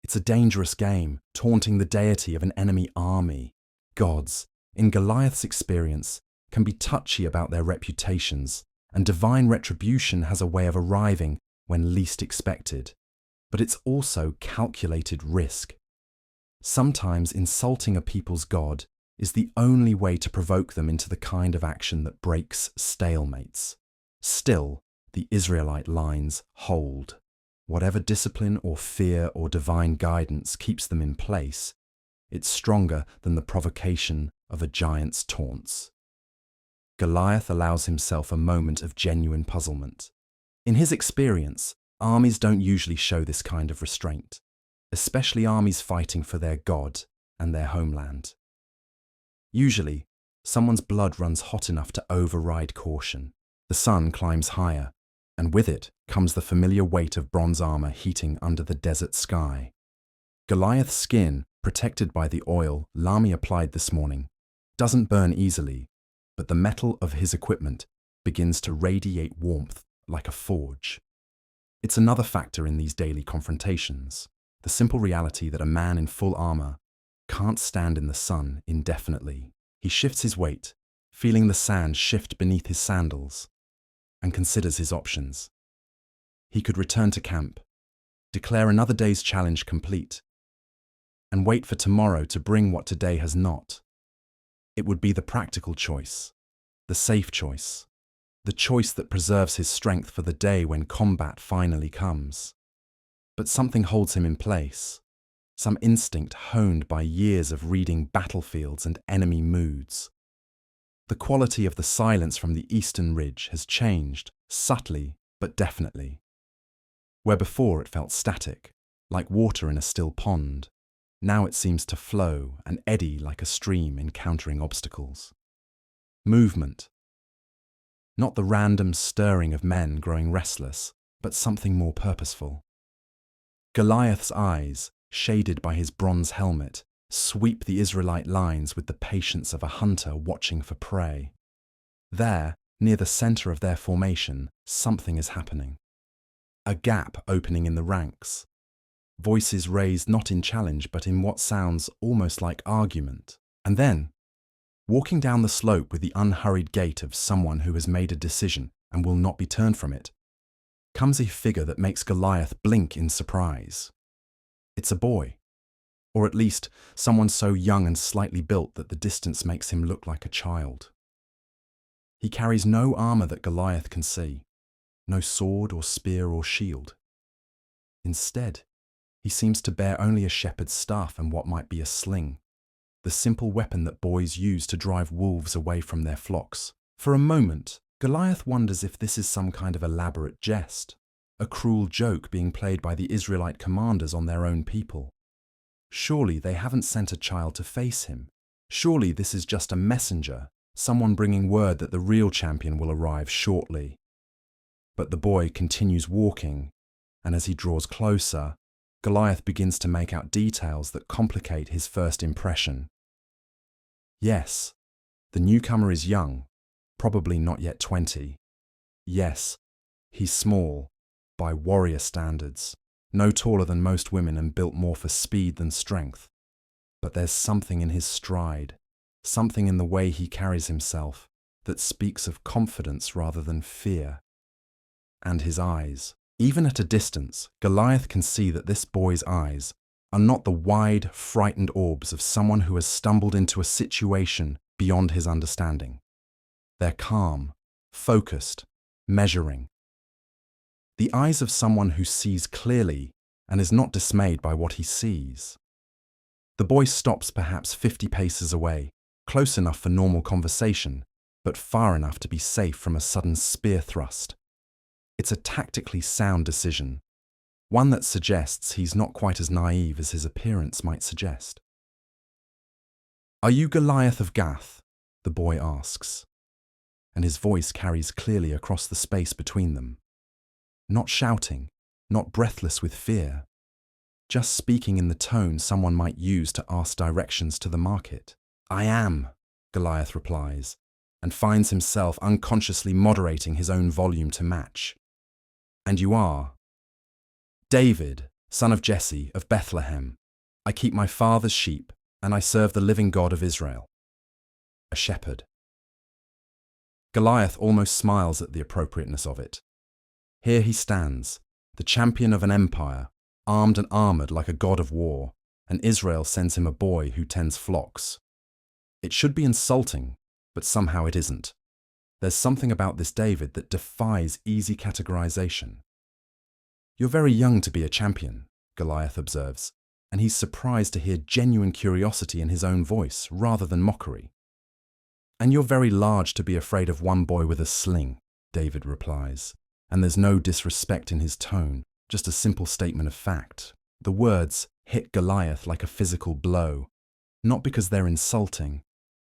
It's a dangerous game, taunting the deity of an enemy army. Gods, in Goliath's experience, can be touchy about their reputations, and divine retribution has a way of arriving when least expected. But it's also calculated risk. Sometimes insulting a people's God is the only way to provoke them into the kind of action that breaks stalemates. Still, the Israelite lines hold. Whatever discipline or fear or divine guidance keeps them in place, it's stronger than the provocation of a giant's taunts. Goliath allows himself a moment of genuine puzzlement. In his experience, armies don't usually show this kind of restraint, especially armies fighting for their God and their homeland. Usually, someone's blood runs hot enough to override caution. The sun climbs higher, and with it comes the familiar weight of bronze armor heating under the desert sky. Goliath's skin, protected by the oil Lami applied this morning, doesn't burn easily, but the metal of his equipment begins to radiate warmth like a forge. It's another factor in these daily confrontations, the simple reality that a man in full armor can't stand in the sun indefinitely. He shifts his weight, feeling the sand shift beneath his sandals, and considers his options. He could return to camp, declare another day's challenge complete, and wait for tomorrow to bring what today has not. It would be the practical choice, the safe choice, the choice that preserves his strength for the day when combat finally comes. But something holds him in place, some instinct honed by years of reading battlefields and enemy moods. The quality of the silence from the eastern ridge has changed, subtly but definitely. Where before it felt static, like water in a still pond, now it seems to flow and eddy like a stream encountering obstacles. Movement. Not the random stirring of men growing restless, but something more purposeful. Goliath's eyes, shaded by his bronze helmet, sweep the Israelite lines with the patience of a hunter watching for prey. There, near the center of their formation, something is happening. A gap opening in the ranks. Voices raised not in challenge but in what sounds almost like argument. And then, walking down the slope with the unhurried gait of someone who has made a decision and will not be turned from it, comes a figure that makes Goliath blink in surprise. It's a boy, or at least someone so young and slightly built that the distance makes him look like a child. He carries no armor that Goliath can see, no sword or spear or shield. Instead, he seems to bear only a shepherd's staff and what might be a sling, the simple weapon that boys use to drive wolves away from their flocks. For a moment, Goliath wonders if this is some kind of elaborate jest, a cruel joke being played by the Israelite commanders on their own people. Surely they haven't sent a child to face him. Surely this is just a messenger, someone bringing word that the real champion will arrive shortly. But the boy continues walking, and as he draws closer, Goliath begins to make out details that complicate his first impression. Yes, the newcomer is young, probably not yet 20. Yes, he's small, by warrior standards, no taller than most women and built more for speed than strength. But there's something in his stride, something in the way he carries himself, that speaks of confidence rather than fear. And his eyes. Even at a distance, Goliath can see that this boy's eyes are not the wide, frightened orbs of someone who has stumbled into a situation beyond his understanding. They're calm, focused, measuring. The eyes of someone who sees clearly and is not dismayed by what he sees. The boy stops perhaps 50 paces away, close enough for normal conversation, but far enough to be safe from a sudden spear thrust. It's a tactically sound decision, one that suggests he's not quite as naive as his appearance might suggest. "Are you Goliath of Gath?" the boy asks, and his voice carries clearly across the space between them. Not shouting, not breathless with fear, just speaking in the tone someone might use to ask directions to the market. "I am," Goliath replies, and finds himself unconsciously moderating his own volume to match. "And you are?" "David, son of Jesse, of Bethlehem. I keep my father's sheep, and I serve the living God of Israel." A shepherd. Goliath almost smiles at the appropriateness of it. Here he stands, the champion of an empire, armed and armoured like a god of war, and Israel sends him a boy who tends flocks. It should be insulting, but somehow it isn't. There's something about this David that defies easy categorization. "You're very young to be a champion," Goliath observes, and he's surprised to hear genuine curiosity in his own voice rather than mockery. "And you're very large to be afraid of one boy with a sling," David replies, and there's no disrespect in his tone, just a simple statement of fact. The words hit Goliath like a physical blow, not because they're insulting,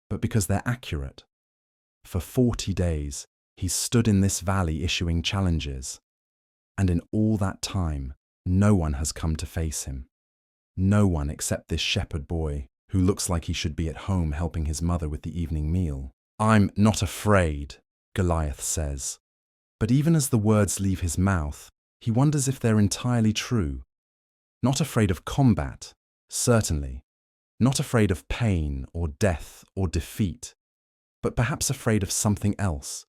but because they're accurate. For 40 days, he's stood in this valley issuing challenges, and in all that time, no one has come to face him. No one except this shepherd boy, who looks like he should be at home helping his mother with the evening meal. "I'm not afraid," Goliath says. But even as the words leave his mouth, he wonders if they're entirely true. Not afraid of combat, certainly. Not afraid of pain or death or defeat, but perhaps afraid of something else.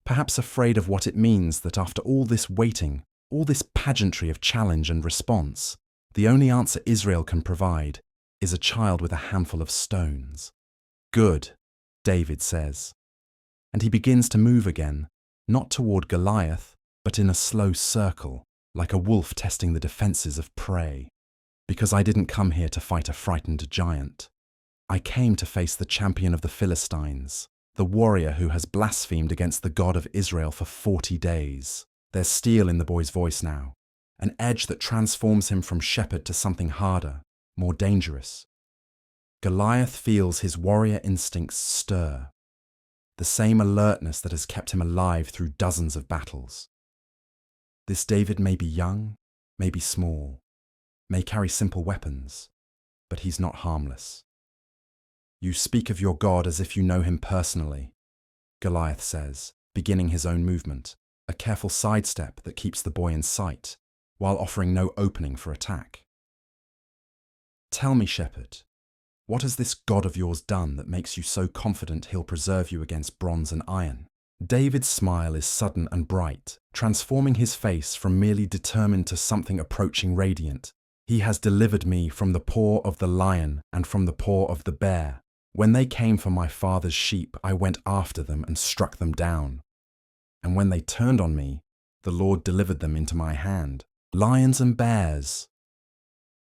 Perhaps afraid of what it means that after all this waiting, all this pageantry of challenge and response, the only answer Israel can provide is a child with a handful of stones. "Good," David says. And he begins to move again, not toward Goliath, but in a slow circle, like a wolf testing the defenses of prey. "Because I didn't come here to fight a frightened giant. I came to face the champion of the Philistines, the warrior who has blasphemed against the God of Israel for 40 days. There's steel in the boy's voice now, an edge that transforms him from shepherd to something harder, more dangerous. Goliath feels his warrior instincts stir, the same alertness that has kept him alive through dozens of battles. This David may be young, may be small, may carry simple weapons, but he's not harmless. "You speak of your God as if you know him personally," Goliath says, beginning his own movement, a careful sidestep that keeps the boy in sight, while offering no opening for attack. "Tell me, shepherd, what has this God of yours done that makes you so confident he'll preserve you against bronze and iron?" David's smile is sudden and bright, transforming his face from merely determined to something approaching radiant. "He has delivered me from the paw of the lion and from the paw of the bear. When they came for my father's sheep, I went after them and struck them down. And when they turned on me, the Lord delivered them into my hand. Lions and bears."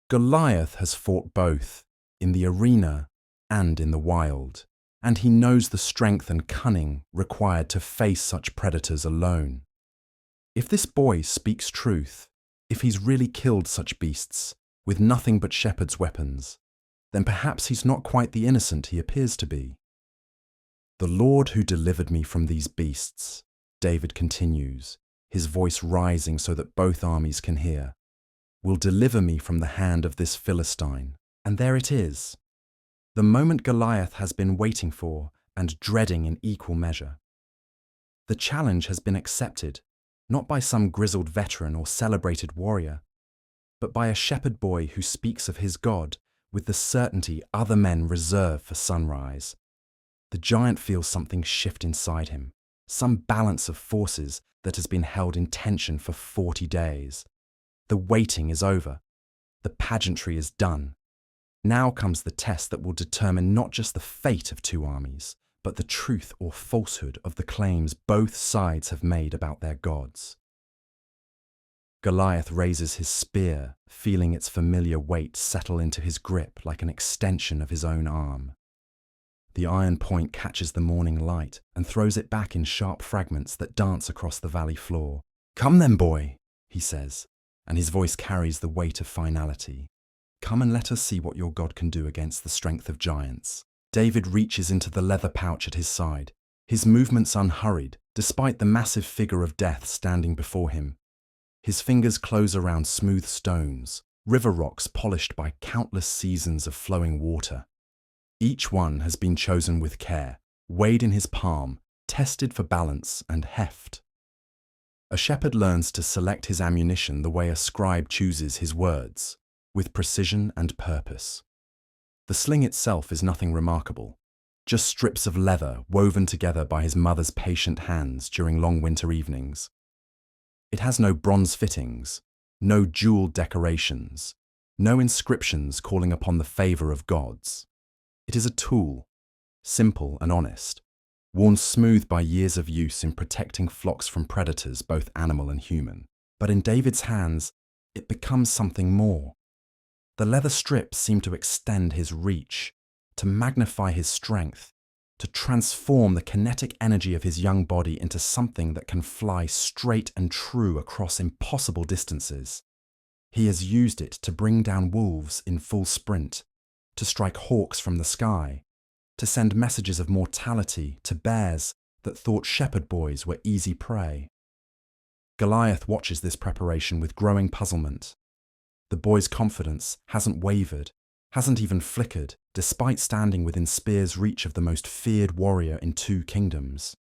Goliath has fought both, in the arena and in the wild, and he knows the strength and cunning required to face such predators alone. If this boy speaks truth, if he's really killed such beasts with nothing but shepherd's weapons, then perhaps he's not quite the innocent he appears to be. "The Lord who delivered me from these beasts," David continues, his voice rising so that both armies can hear, "will deliver me from the hand of this Philistine." And there it is, the moment Goliath has been waiting for and dreading in equal measure. The challenge has been accepted, not by some grizzled veteran or celebrated warrior, but by a shepherd boy who speaks of his God with the certainty other men reserve for sunrise. The giant feels something shift inside him, some balance of forces that has been held in tension for 40 days. The waiting is over. The pageantry is done. Now comes the test that will determine not just the fate of two armies, but the truth or falsehood of the claims both sides have made about their gods. Goliath raises his spear, feeling its familiar weight settle into his grip like an extension of his own arm. The iron point catches the morning light and throws it back in sharp fragments that dance across the valley floor. "Come then, boy," he says, and his voice carries the weight of finality. "Come and let us see what your God can do against the strength of giants." David reaches into the leather pouch at his side, his movements unhurried, despite the massive figure of death standing before him. His fingers close around smooth stones, river rocks polished by countless seasons of flowing water. Each one has been chosen with care, weighed in his palm, tested for balance and heft. A shepherd learns to select his ammunition the way a scribe chooses his words, with precision and purpose. The sling itself is nothing remarkable, just strips of leather woven together by his mother's patient hands during long winter evenings. It has no bronze fittings, no jeweled decorations, no inscriptions calling upon the favor of gods. It is a tool, simple and honest, worn smooth by years of use in protecting flocks from predators, both animal and human. But in David's hands, it becomes something more. The leather strips seem to extend his reach, to magnify his strength, to transform the kinetic energy of his young body into something that can fly straight and true across impossible distances. He has used it to bring down wolves in full sprint, to strike hawks from the sky, to send messages of mortality to bears that thought shepherd boys were easy prey. Goliath watches this preparation with growing puzzlement. The boy's confidence hasn't wavered, hasn't even flickered, despite standing within spear's reach of the most feared warrior in 2 kingdoms.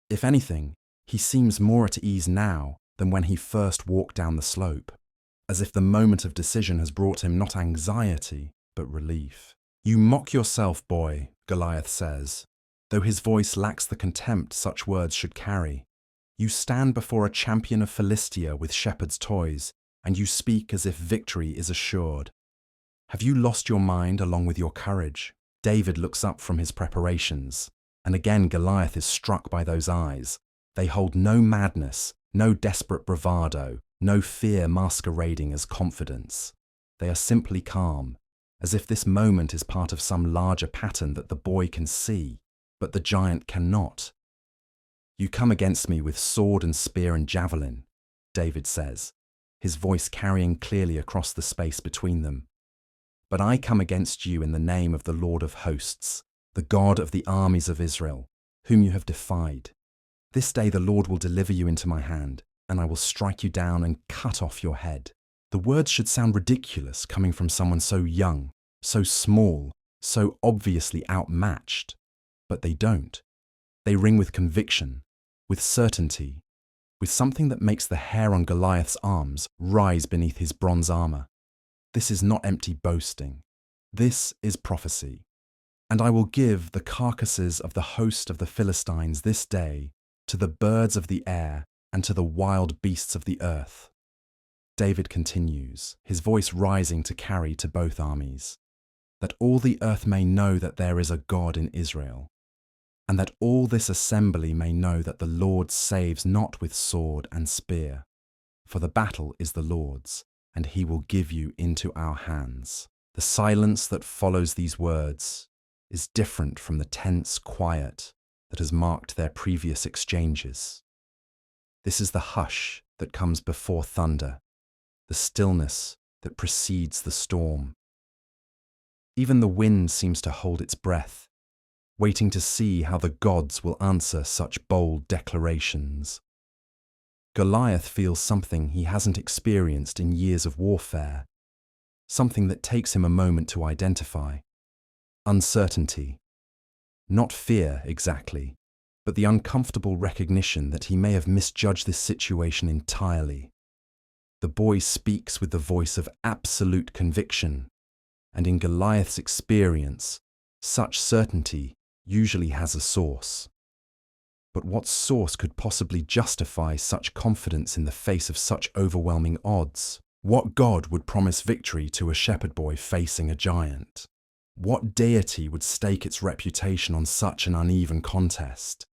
If anything, he seems more at ease now than when he first walked down the slope, as if the moment of decision has brought him not anxiety, but relief. "You mock yourself, boy," Goliath says, though his voice lacks the contempt such words should carry. "You stand before a champion of Philistia with shepherd's toys, and you speak as if victory is assured. Have you lost your mind along with your courage?" David looks up from his preparations, and again Goliath is struck by those eyes. They hold no madness, no desperate bravado, no fear masquerading as confidence. They are simply calm, as if this moment is part of some larger pattern that the boy can see, but the giant cannot. "You come against me with sword and spear and javelin," David says, his voice carrying clearly across the space between them. "But I come against you in the name of the Lord of hosts, the God of the armies of Israel, whom you have defied. This day the Lord will deliver you into my hand, and I will strike you down and cut off your head." The words should sound ridiculous coming from someone so young, so small, so obviously outmatched. But they don't. They ring with conviction, with certainty, with something that makes the hair on Goliath's arms rise beneath his bronze armor. This is not empty boasting. This is prophecy. "And I will give the carcasses of the host of the Philistines this day to the birds of the air and to the wild beasts of the earth." David continues, his voice rising to carry to both armies, "that all the earth may know that there is a God in Israel, and that all this assembly may know that the Lord saves not with sword and spear, for the battle is the Lord's, and he will give you into our hands." The silence that follows these words is different from the tense quiet that has marked their previous exchanges. This is the hush that comes before thunder, the stillness that precedes the storm. Even the wind seems to hold its breath, waiting to see how the gods will answer such bold declarations. Goliath feels something he hasn't experienced in years of warfare, something that takes him a moment to identify. Uncertainty. Not fear exactly, but the uncomfortable recognition that he may have misjudged this situation entirely. The boy speaks with the voice of absolute conviction, and in Goliath's experience, such certainty usually has a source. But what source could possibly justify such confidence in the face of such overwhelming odds? What god would promise victory to a shepherd boy facing a giant? What deity would stake its reputation on such an uneven contest?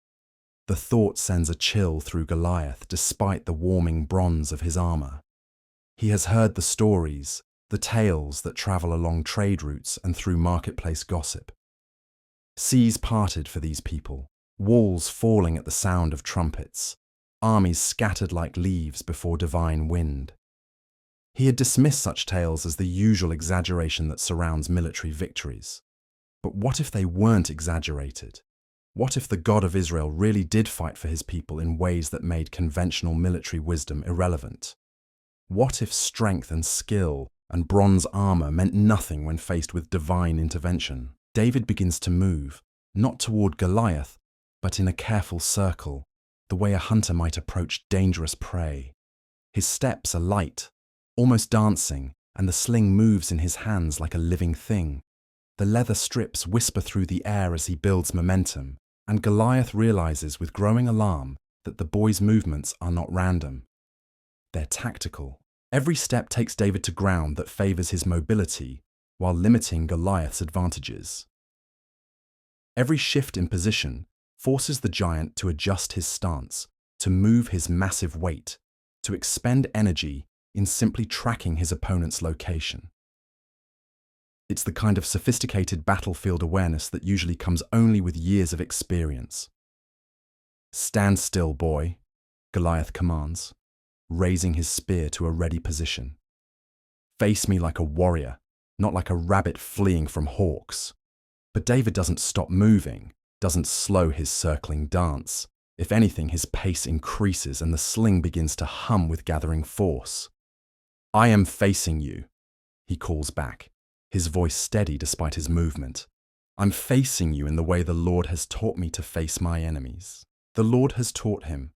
The thought sends a chill through Goliath despite the warming bronze of his armor. He has heard the stories, the tales that travel along trade routes and through marketplace gossip. Seas parted for these people, walls falling at the sound of trumpets, armies scattered like leaves before divine wind. He had dismissed such tales as the usual exaggeration that surrounds military victories. But what if they weren't exaggerated? What if the God of Israel really did fight for his people in ways that made conventional military wisdom irrelevant? What if strength and skill and bronze armor meant nothing when faced with divine intervention? David begins to move, not toward Goliath, but in a careful circle, the way a hunter might approach dangerous prey. His steps are light, almost dancing, and the sling moves in his hands like a living thing. The leather strips whisper through the air as he builds momentum, and Goliath realizes with growing alarm that the boy's movements are not random. They're tactical. Every step takes David to ground that favors his mobility while limiting Goliath's advantages. Every shift in position forces the giant to adjust his stance, to move his massive weight, to expend energy in simply tracking his opponent's location. It's the kind of sophisticated battlefield awareness that usually comes only with years of experience. "Stand still, boy," Goliath commands, raising his spear to a ready position. "Face me like a warrior, not like a rabbit fleeing from hawks." But David doesn't stop moving, doesn't slow his circling dance. If anything, his pace increases and the sling begins to hum with gathering force. "I am facing you," he calls back, his voice steady despite his movement. "I'm facing you in the way the Lord has taught me to face my enemies." The Lord has taught him,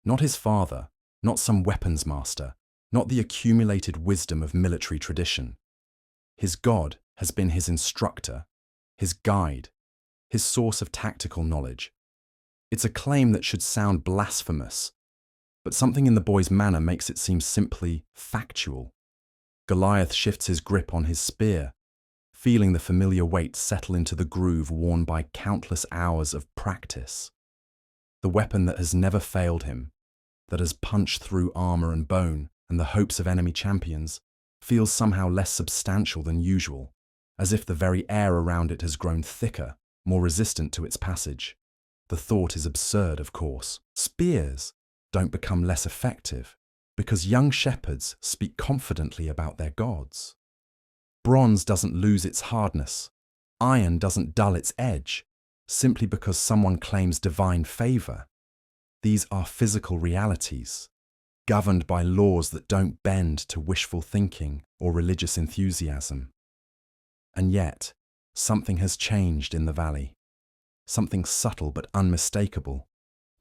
not his father, not some weapons master, not the accumulated wisdom of military tradition. His God has been his instructor, his guide, his source of tactical knowledge. It's a claim that should sound blasphemous, but something in the boy's manner makes it seem simply factual. Goliath shifts his grip on his spear, feeling the familiar weight settle into the groove worn by countless hours of practice. The weapon that has never failed him, that has punched through armor and bone and the hopes of enemy champions, feels somehow less substantial than usual, as if the very air around it has grown thicker, more resistant to its passage. The thought is absurd, of course. Spears don't become less effective because young shepherds speak confidently about their gods. Bronze doesn't lose its hardness. Iron doesn't dull its edge simply because someone claims divine favor. These are physical realities, governed by laws that don't bend to wishful thinking or religious enthusiasm. And yet, something has changed in the valley. Something subtle but unmistakable,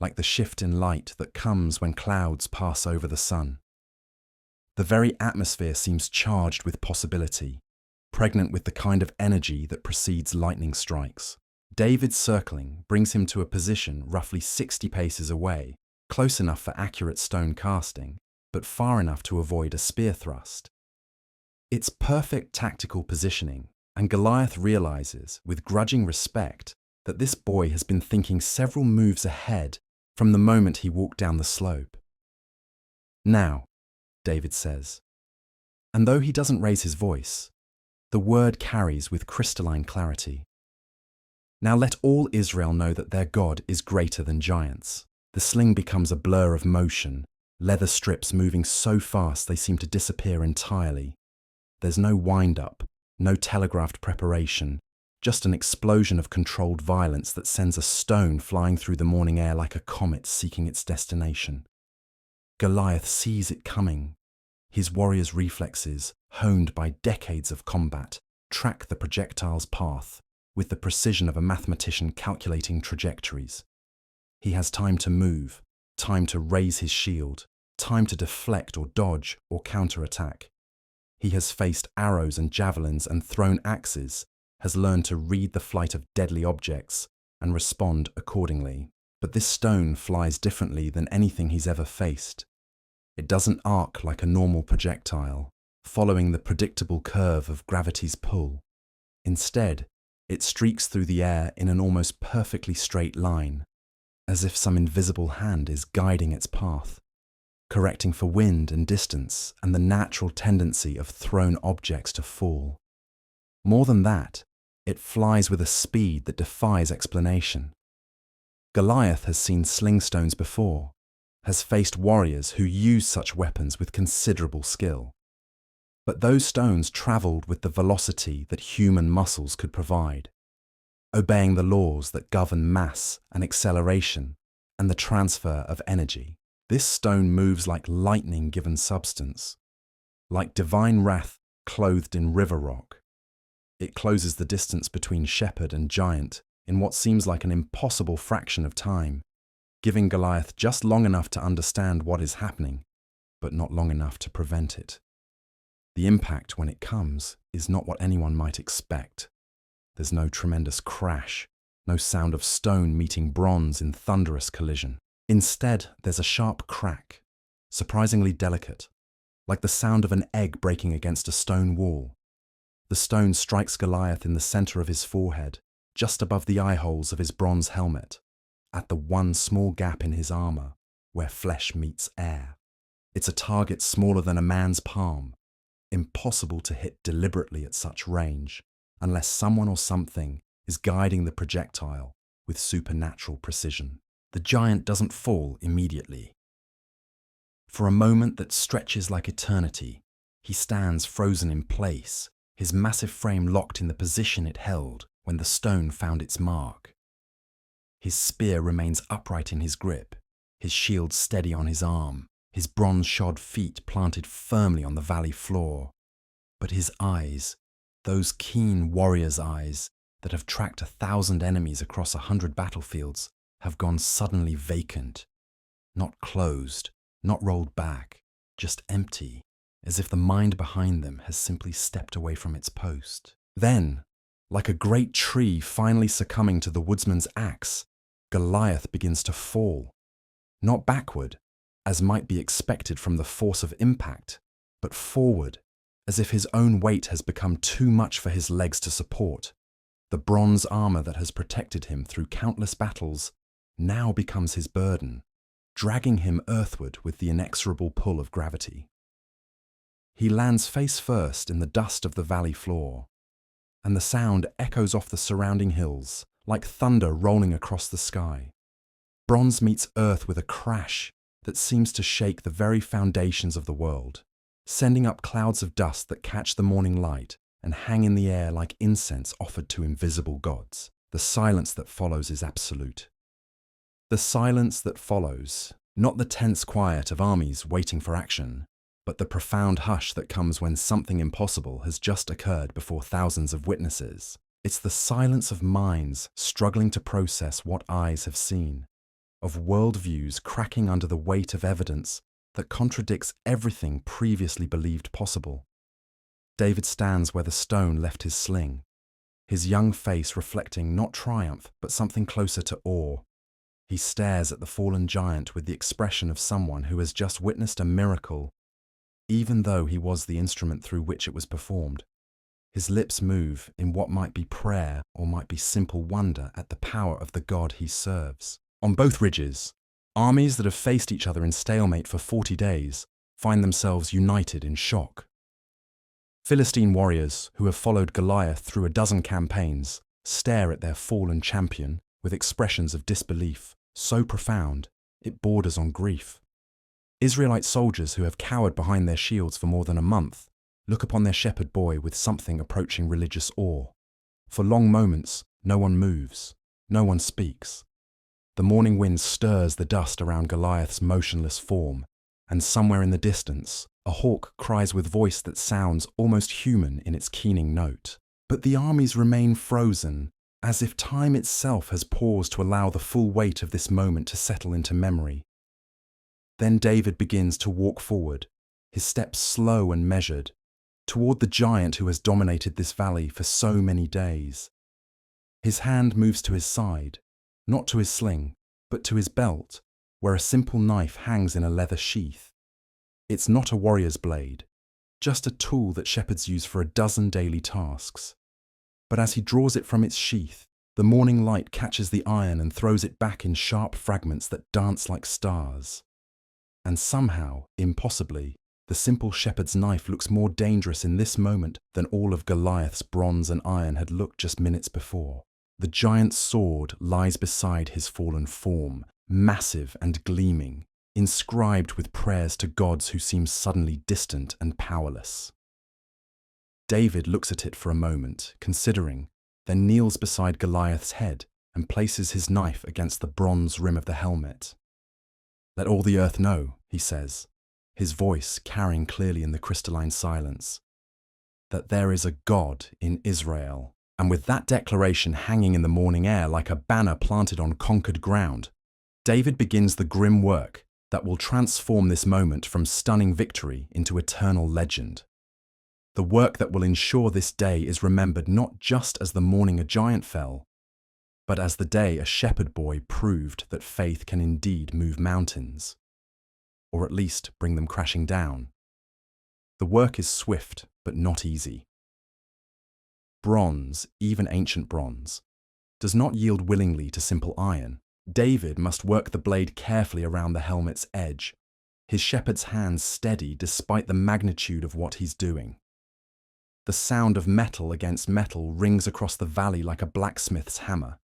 like the shift in light that comes when clouds pass over the sun. The very atmosphere seems charged with possibility, pregnant with the kind of energy that precedes lightning strikes. David's circling brings him to a position roughly 60 paces away, close enough for accurate stone casting, but far enough to avoid a spear thrust. It's perfect tactical positioning, and Goliath realizes, with grudging respect, that this boy has been thinking several moves ahead from the moment he walked down the slope. "Now," David says, and though he doesn't raise his voice, the word carries with crystalline clarity. "Now let all Israel know that their God is greater than giants." The sling becomes a blur of motion, leather strips moving so fast they seem to disappear entirely. There's no wind-up, no telegraphed preparation, just an explosion of controlled violence that sends a stone flying through the morning air like a comet seeking its destination. Goliath sees it coming. His warrior's reflexes, honed by decades of combat, track the projectile's path with the precision of a mathematician calculating trajectories. He has time to move, time to raise his shield, time to deflect or dodge or counterattack. He has faced arrows and javelins and thrown axes, has learned to read the flight of deadly objects and respond accordingly. But this stone flies differently than anything he's ever faced. It doesn't arc like a normal projectile, following the predictable curve of gravity's pull. Instead, it streaks through the air in an almost perfectly straight line, as if some invisible hand is guiding its path, correcting for wind and distance and the natural tendency of thrown objects to fall. More than that, it flies with a speed that defies explanation. Goliath has seen sling stones before, has faced warriors who use such weapons with considerable skill. But those stones travelled with the velocity that human muscles could provide, obeying the laws that govern mass and acceleration and the transfer of energy. This stone moves like lightning given substance, like divine wrath clothed in river rock. It closes the distance between shepherd and giant in what seems like an impossible fraction of time, giving Goliath just long enough to understand what is happening, but not long enough to prevent it. The impact when it comes is not what anyone might expect. There's no tremendous crash, no sound of stone meeting bronze in thunderous collision. Instead, there's a sharp crack, surprisingly delicate, like the sound of an egg breaking against a stone wall. The stone strikes Goliath in the center of his forehead, just above the eye holes of his bronze helmet, at the one small gap in his armor where flesh meets air. It's a target smaller than a man's palm, impossible to hit deliberately at such range, unless someone or something is guiding the projectile with supernatural precision. The giant doesn't fall immediately. For a moment that stretches like eternity, he stands frozen in place, his massive frame locked in the position it held when the stone found its mark. His spear remains upright in his grip, his shield steady on his arm, his bronze-shod feet planted firmly on the valley floor. But his eyes, those keen warrior's eyes that have tracked 1,000 enemies across 100 battlefields, have gone suddenly vacant, not closed, not rolled back, just empty, as if the mind behind them has simply stepped away from its post. Then, like a great tree finally succumbing to the woodsman's axe, Goliath begins to fall, not backward, as might be expected from the force of impact, but forward, as if his own weight has become too much for his legs to support. The bronze armor that has protected him through countless battles now becomes his burden, dragging him earthward with the inexorable pull of gravity. He lands face first in the dust of the valley floor, and the sound echoes off the surrounding hills like thunder rolling across the sky. Bronze meets earth with a crash that seems to shake the very foundations of the world, sending up clouds of dust that catch the morning light and hang in the air like incense offered to invisible gods. The silence that follows is absolute. The silence that follows, not the tense quiet of armies waiting for action, but the profound hush that comes when something impossible has just occurred before thousands of witnesses. It's the silence of minds struggling to process what eyes have seen, of worldviews cracking under the weight of evidence that contradicts everything previously believed possible. David stands where the stone left his sling, his young face reflecting not triumph but something closer to awe. He stares at the fallen giant with the expression of someone who has just witnessed a miracle, even though he was the instrument through which it was performed. His lips move in what might be prayer or might be simple wonder at the power of the God he serves. On both ridges, armies that have faced each other in stalemate for 40 days find themselves united in shock. Philistine warriors who have followed Goliath through a dozen campaigns stare at their fallen champion with expressions of disbelief so profound it borders on grief. Israelite soldiers who have cowered behind their shields for more than a month look upon their shepherd boy with something approaching religious awe. For long moments, no one moves, no one speaks. The morning wind stirs the dust around Goliath's motionless form, and somewhere in the distance, a hawk cries with voice that sounds almost human in its keening note. But the armies remain frozen, as if time itself has paused to allow the full weight of this moment to settle into memory. Then David begins to walk forward, his steps slow and measured, toward the giant who has dominated this valley for so many days. His hand moves to his side, not to his sling, but to his belt, where a simple knife hangs in a leather sheath. It's not a warrior's blade, just a tool that shepherds use for a dozen daily tasks. But as he draws it from its sheath, the morning light catches the iron and throws it back in sharp fragments that dance like stars. And somehow, impossibly, the simple shepherd's knife looks more dangerous in this moment than all of Goliath's bronze and iron had looked just minutes before. The giant's sword lies beside his fallen form, massive and gleaming, inscribed with prayers to gods who seem suddenly distant and powerless. David looks at it for a moment, considering, then kneels beside Goliath's head and places his knife against the bronze rim of the helmet. "Let all the earth know," he says, his voice carrying clearly in the crystalline silence, "that there is a God in Israel." And with that declaration hanging in the morning air like a banner planted on conquered ground, David begins the grim work that will transform this moment from stunning victory into eternal legend. The work that will ensure this day is remembered not just as the morning a giant fell, but as the day a shepherd boy proved that faith can indeed move mountains, or at least bring them crashing down. The work is swift, but not easy. Bronze, even ancient bronze, does not yield willingly to simple iron. David must work the blade carefully around the helmet's edge, his shepherd's hands steady despite the magnitude of what he's doing. The sound of metal against metal rings across the valley like a blacksmith's hammer,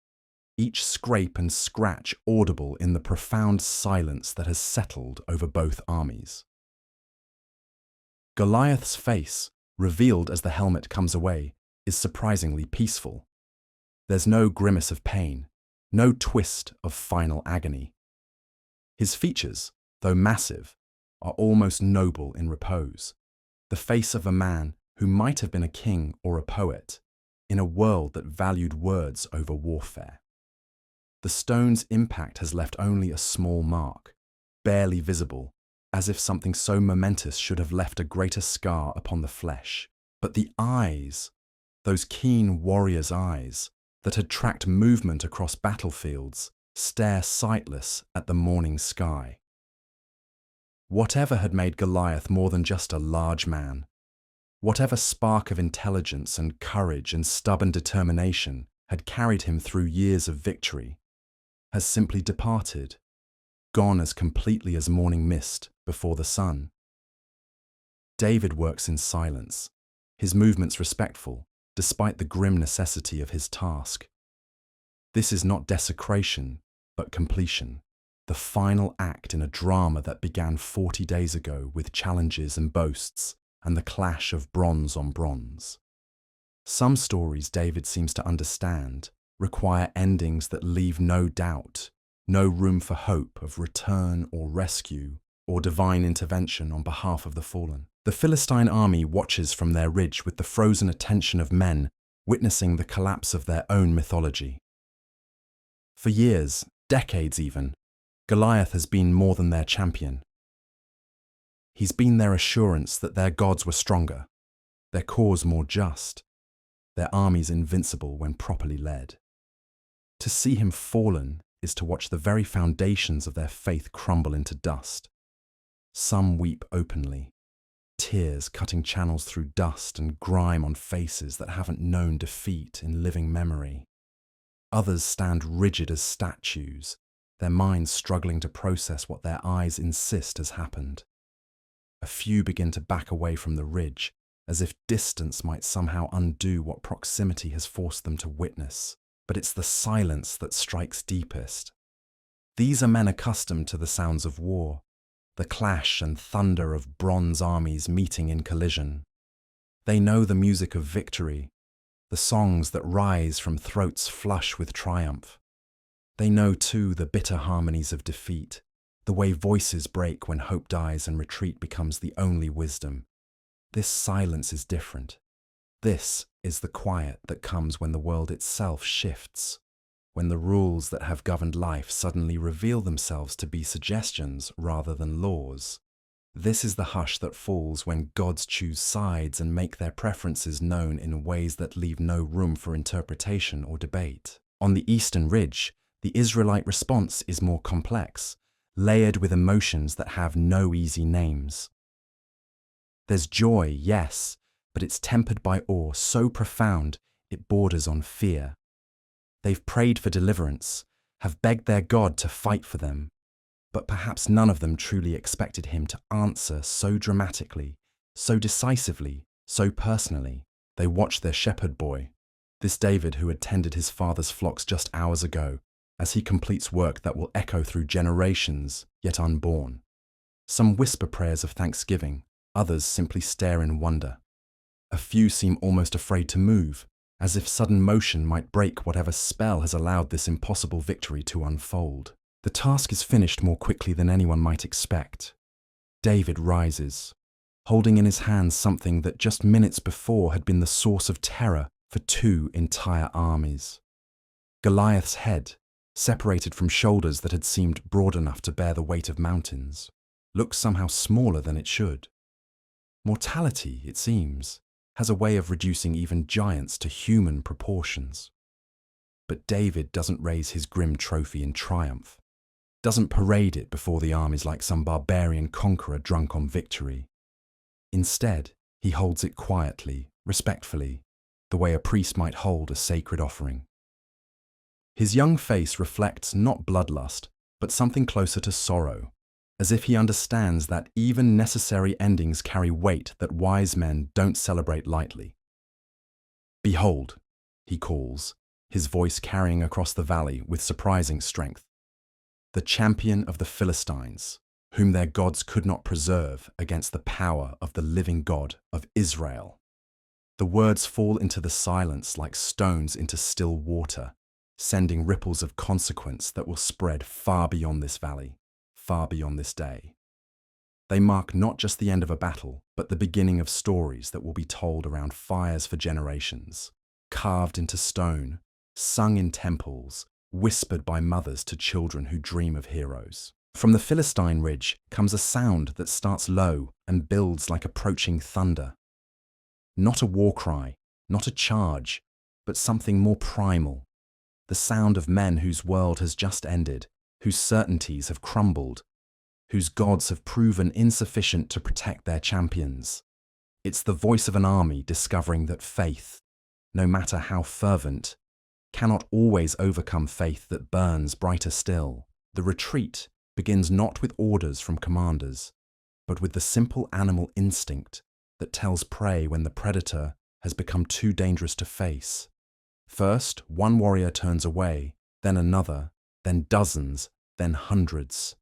each scrape and scratch audible in the profound silence that has settled over both armies. Goliath's face, revealed as the helmet comes away, is surprisingly peaceful. There's no grimace of pain, no twist of final agony. His features, though massive, are almost noble in repose, the face of a man who might have been a king or a poet, in a world that valued words over warfare. The stone's impact has left only a small mark, barely visible, as if something so momentous should have left a greater scar upon the flesh. But the eyes, those keen warrior's eyes that had tracked movement across battlefields, stare sightless at the morning sky. Whatever had made Goliath more than just a large man, whatever spark of intelligence and courage and stubborn determination had carried him through years of victory, has simply departed, gone as completely as morning mist before the sun. David works in silence, his movements respectful, despite the grim necessity of his task. This is not desecration, but completion, the final act in a drama that began 40 days ago with challenges and boasts and the clash of bronze on bronze. Some stories David seems to understand require endings that leave no doubt, no room for hope of return or rescue or divine intervention on behalf of the fallen. The Philistine army watches from their ridge with the frozen attention of men witnessing the collapse of their own mythology. For years, decades even, Goliath has been more than their champion. He's been their assurance that their gods were stronger, their cause more just, their armies invincible when properly led. To see him fallen is to watch the very foundations of their faith crumble into dust. Some weep openly, tears cutting channels through dust and grime on faces that haven't known defeat in living memory. Others stand rigid as statues, their minds struggling to process what their eyes insist has happened. A few begin to back away from the ridge, as if distance might somehow undo what proximity has forced them to witness. But it's the silence that strikes deepest. These are men accustomed to the sounds of war, the clash and thunder of bronze armies meeting in collision. They know the music of victory, the songs that rise from throats flush with triumph. They know too the bitter harmonies of defeat, the way voices break when hope dies and retreat becomes the only wisdom. This silence is different. This is the quiet that comes when the world itself shifts, when the rules that have governed life suddenly reveal themselves to be suggestions rather than laws. This is the hush that falls when gods choose sides and make their preferences known in ways that leave no room for interpretation or debate. On the eastern ridge, the Israelite response is more complex, layered with emotions that have no easy names. There's joy, yes, but it's tempered by awe so profound it borders on fear. They've prayed for deliverance, have begged their God to fight for them, but perhaps none of them truly expected him to answer so dramatically, so decisively, so personally. They watched their shepherd boy, this David who had tended his father's flocks just hours ago, as he completes work that will echo through generations, yet unborn. Some whisper prayers of thanksgiving, others simply stare in wonder. A few seem almost afraid to move, as if sudden motion might break whatever spell has allowed this impossible victory to unfold. The task is finished more quickly than anyone might expect. David rises, holding in his hands something that just minutes before had been the source of terror for 2 entire armies. Goliath's head, separated from shoulders that had seemed broad enough to bear the weight of mountains, looks somehow smaller than it should. Mortality, it seems, has a way of reducing even giants to human proportions. But David doesn't raise his grim trophy in triumph, doesn't parade it before the armies like some barbarian conqueror drunk on victory. Instead, he holds it quietly, respectfully, the way a priest might hold a sacred offering. His young face reflects not bloodlust, but something closer to sorrow, as if he understands that even necessary endings carry weight that wise men don't celebrate lightly. "Behold," he calls, his voice carrying across the valley with surprising strength, "the champion of the Philistines, whom their gods could not preserve against the power of the living God of Israel." The words fall into the silence like stones into still water, sending ripples of consequence that will spread far beyond this valley, far beyond this day. They mark not just the end of a battle, but the beginning of stories that will be told around fires for generations, carved into stone, sung in temples, whispered by mothers to children who dream of heroes. From the Philistine ridge comes a sound that starts low and builds like approaching thunder. Not a war cry, not a charge, but something more primal. The sound of men whose world has just ended, whose certainties have crumbled, whose gods have proven insufficient to protect their champions. It's the voice of an army discovering that faith, no matter how fervent, cannot always overcome faith that burns brighter still. The retreat begins not with orders from commanders, but with the simple animal instinct that tells prey when the predator has become too dangerous to face. First, one warrior turns away, then another, then dozens, then hundreds.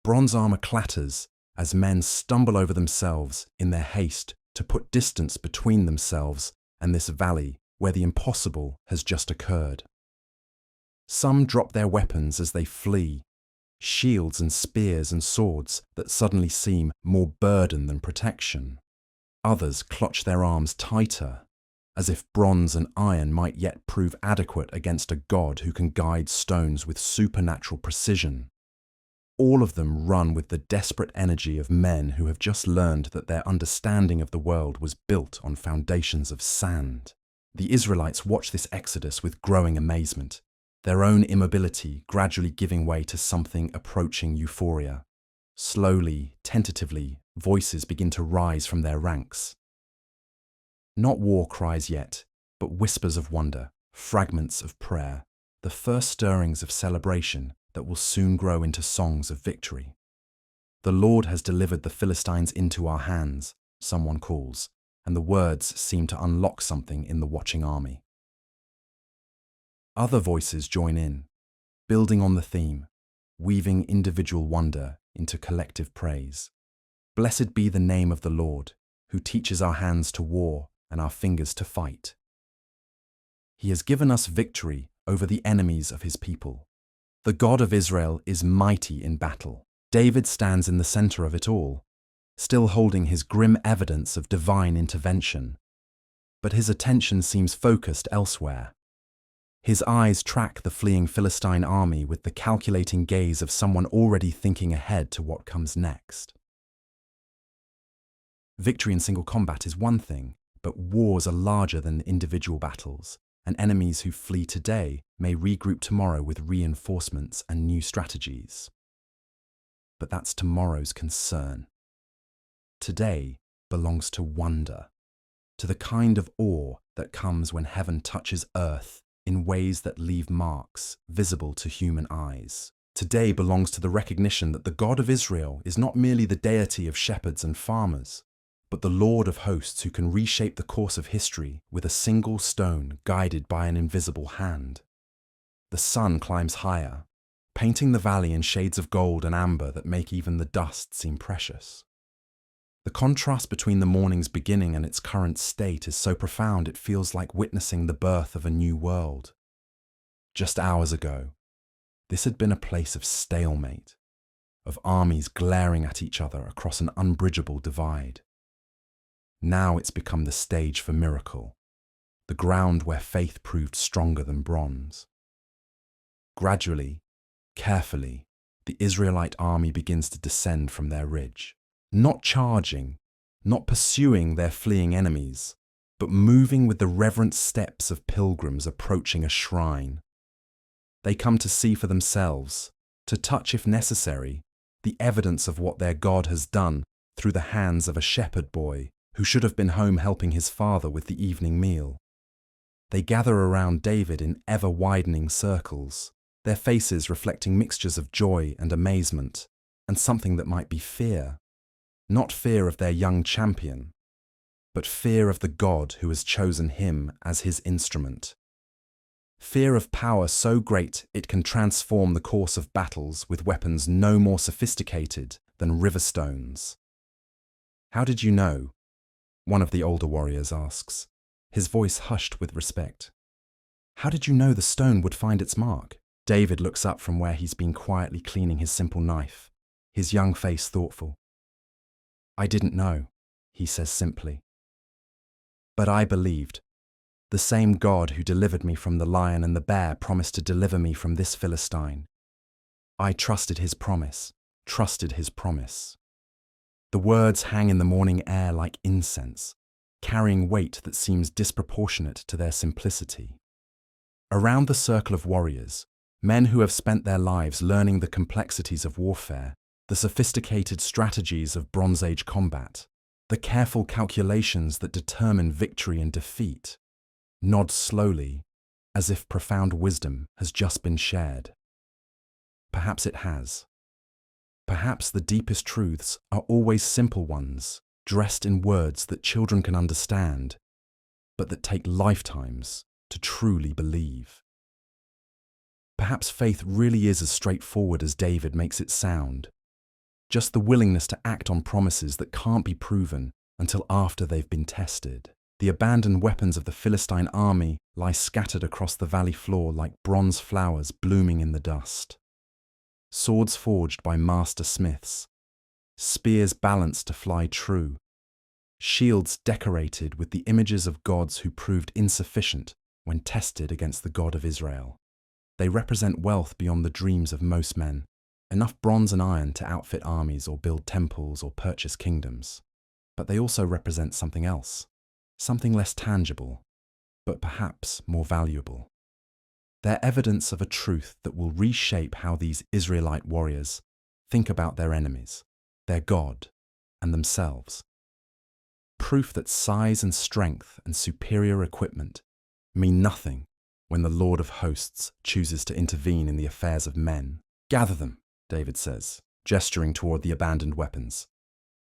Bronze armor clatters as men stumble over themselves in their haste to put distance between themselves and this valley where the impossible has just occurred. Some drop their weapons as they flee, shields and spears and swords that suddenly seem more burden than protection. Others clutch their arms tighter, as if bronze and iron might yet prove adequate against a god who can guide stones with supernatural precision. All of them run with the desperate energy of men who have just learned that their understanding of the world was built on foundations of sand. The Israelites watch this exodus with growing amazement, their own immobility gradually giving way to something approaching euphoria. Slowly, tentatively, voices begin to rise from their ranks. Not war cries yet, but whispers of wonder, fragments of prayer, the first stirrings of celebration that will soon grow into songs of victory. "The Lord has delivered the Philistines into our hands," someone calls, and the words seem to unlock something in the watching army. Other voices join in, building on the theme, weaving individual wonder into collective praise. "Blessed be the name of the Lord, who teaches our hands to war and our fingers to fight. He has given us victory over the enemies of his people. The God of Israel is mighty in battle." David stands in the center of it all, still holding his grim evidence of divine intervention. but his attention seems focused elsewhere. His eyes track the fleeing Philistine army with the calculating gaze of someone already thinking ahead to what comes next. Victory in single combat is one thing, but wars are larger than individual battles, and enemies who flee today may regroup tomorrow with reinforcements and new strategies. But that's tomorrow's concern. Today belongs to wonder, to the kind of awe that comes when heaven touches earth in ways that leave marks visible to human eyes. Today belongs to the recognition that the God of Israel is not merely the deity of shepherds and farmers, but the Lord of hosts who can reshape the course of history with a single stone guided by an invisible hand. The sun climbs higher, painting the valley in shades of gold and amber that make even the dust seem precious. The contrast between the morning's beginning and its current state is so profound it feels like witnessing the birth of a new world. Just hours ago, this had been a place of stalemate, of armies glaring at each other across an unbridgeable divide. Now it's become the stage for miracle, the ground where faith proved stronger than bronze. Gradually, carefully, the Israelite army begins to descend from their ridge, not charging, not pursuing their fleeing enemies, but moving with the reverent steps of pilgrims approaching a shrine. They come to see for themselves, to touch if necessary, the evidence of what their God has done through the hands of a shepherd boy who should have been home helping his father with the evening meal. They gather around David in ever-widening circles, their faces reflecting mixtures of joy and amazement, and something that might be fear. Not fear of their young champion, but fear of the God who has chosen him as his instrument. Fear of power so great it can transform the course of battles with weapons no more sophisticated than river stones. "How did you know?" one of the older warriors asks, his voice hushed with respect. "How did you know the stone would find its mark?" David looks up from where he's been quietly cleaning his simple knife, his young face thoughtful. "I didn't know," he says simply. "But I believed. The same God who delivered me from the lion and the bear promised to deliver me from this Philistine. I trusted his promise, trusted his promise." The words hang in the morning air like incense, carrying weight that seems disproportionate to their simplicity. Around the circle of warriors, men who have spent their lives learning the complexities of warfare, the sophisticated strategies of Bronze Age combat, the careful calculations that determine victory and defeat, nod slowly, as if profound wisdom has just been shared. Perhaps it has. Perhaps the deepest truths are always simple ones, dressed in words that children can understand, but that take lifetimes to truly believe. Perhaps faith really is as straightforward as David makes it sound. Just the willingness to act on promises that can't be proven until after they've been tested. The abandoned weapons of the Philistine army lie scattered across the valley floor like bronze flowers blooming in the dust. Swords forged by master smiths, spears balanced to fly true, shields decorated with the images of gods who proved insufficient when tested against the God of Israel. They represent wealth beyond the dreams of most men, enough bronze and iron to outfit armies or build temples or purchase kingdoms. But they also represent something else, something less tangible, but perhaps more valuable. They're evidence of a truth that will reshape how these Israelite warriors think about their enemies, their God, and themselves. Proof that size and strength and superior equipment mean nothing when the Lord of hosts chooses to intervene in the affairs of men. "Gather them," David says, gesturing toward the abandoned weapons.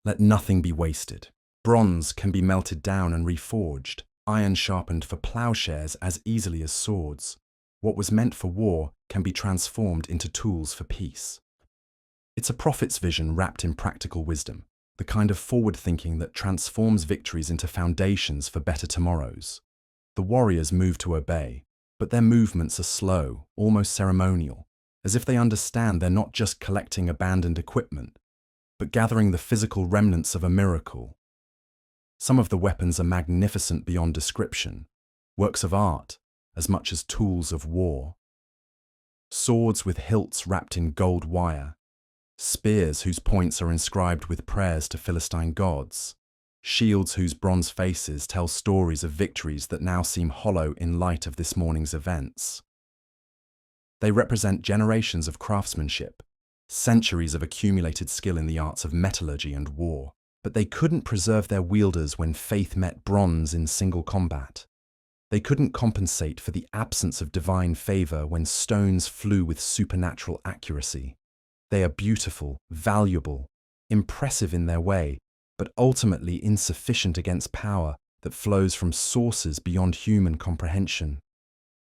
"Let nothing be wasted. Bronze can be melted down and reforged, iron sharpened for plowshares as easily as swords. What was meant for war can be transformed into tools for peace." It's a prophet's vision wrapped in practical wisdom, the kind of forward thinking that transforms victories into foundations for better tomorrows. The warriors move to obey, but their movements are slow, almost ceremonial, as if they understand they're not just collecting abandoned equipment, but gathering the physical remnants of a miracle. Some of the weapons are magnificent beyond description, works of art as much as tools of war. Swords with hilts wrapped in gold wire, spears whose points are inscribed with prayers to Philistine gods, shields whose bronze faces tell stories of victories that now seem hollow in light of this morning's events. They represent generations of craftsmanship, centuries of accumulated skill in the arts of metallurgy and war, but they couldn't preserve their wielders when faith met bronze in single combat. They couldn't compensate for the absence of divine favor when stones flew with supernatural accuracy. They are beautiful, valuable, impressive in their way, but ultimately insufficient against power that flows from sources beyond human comprehension.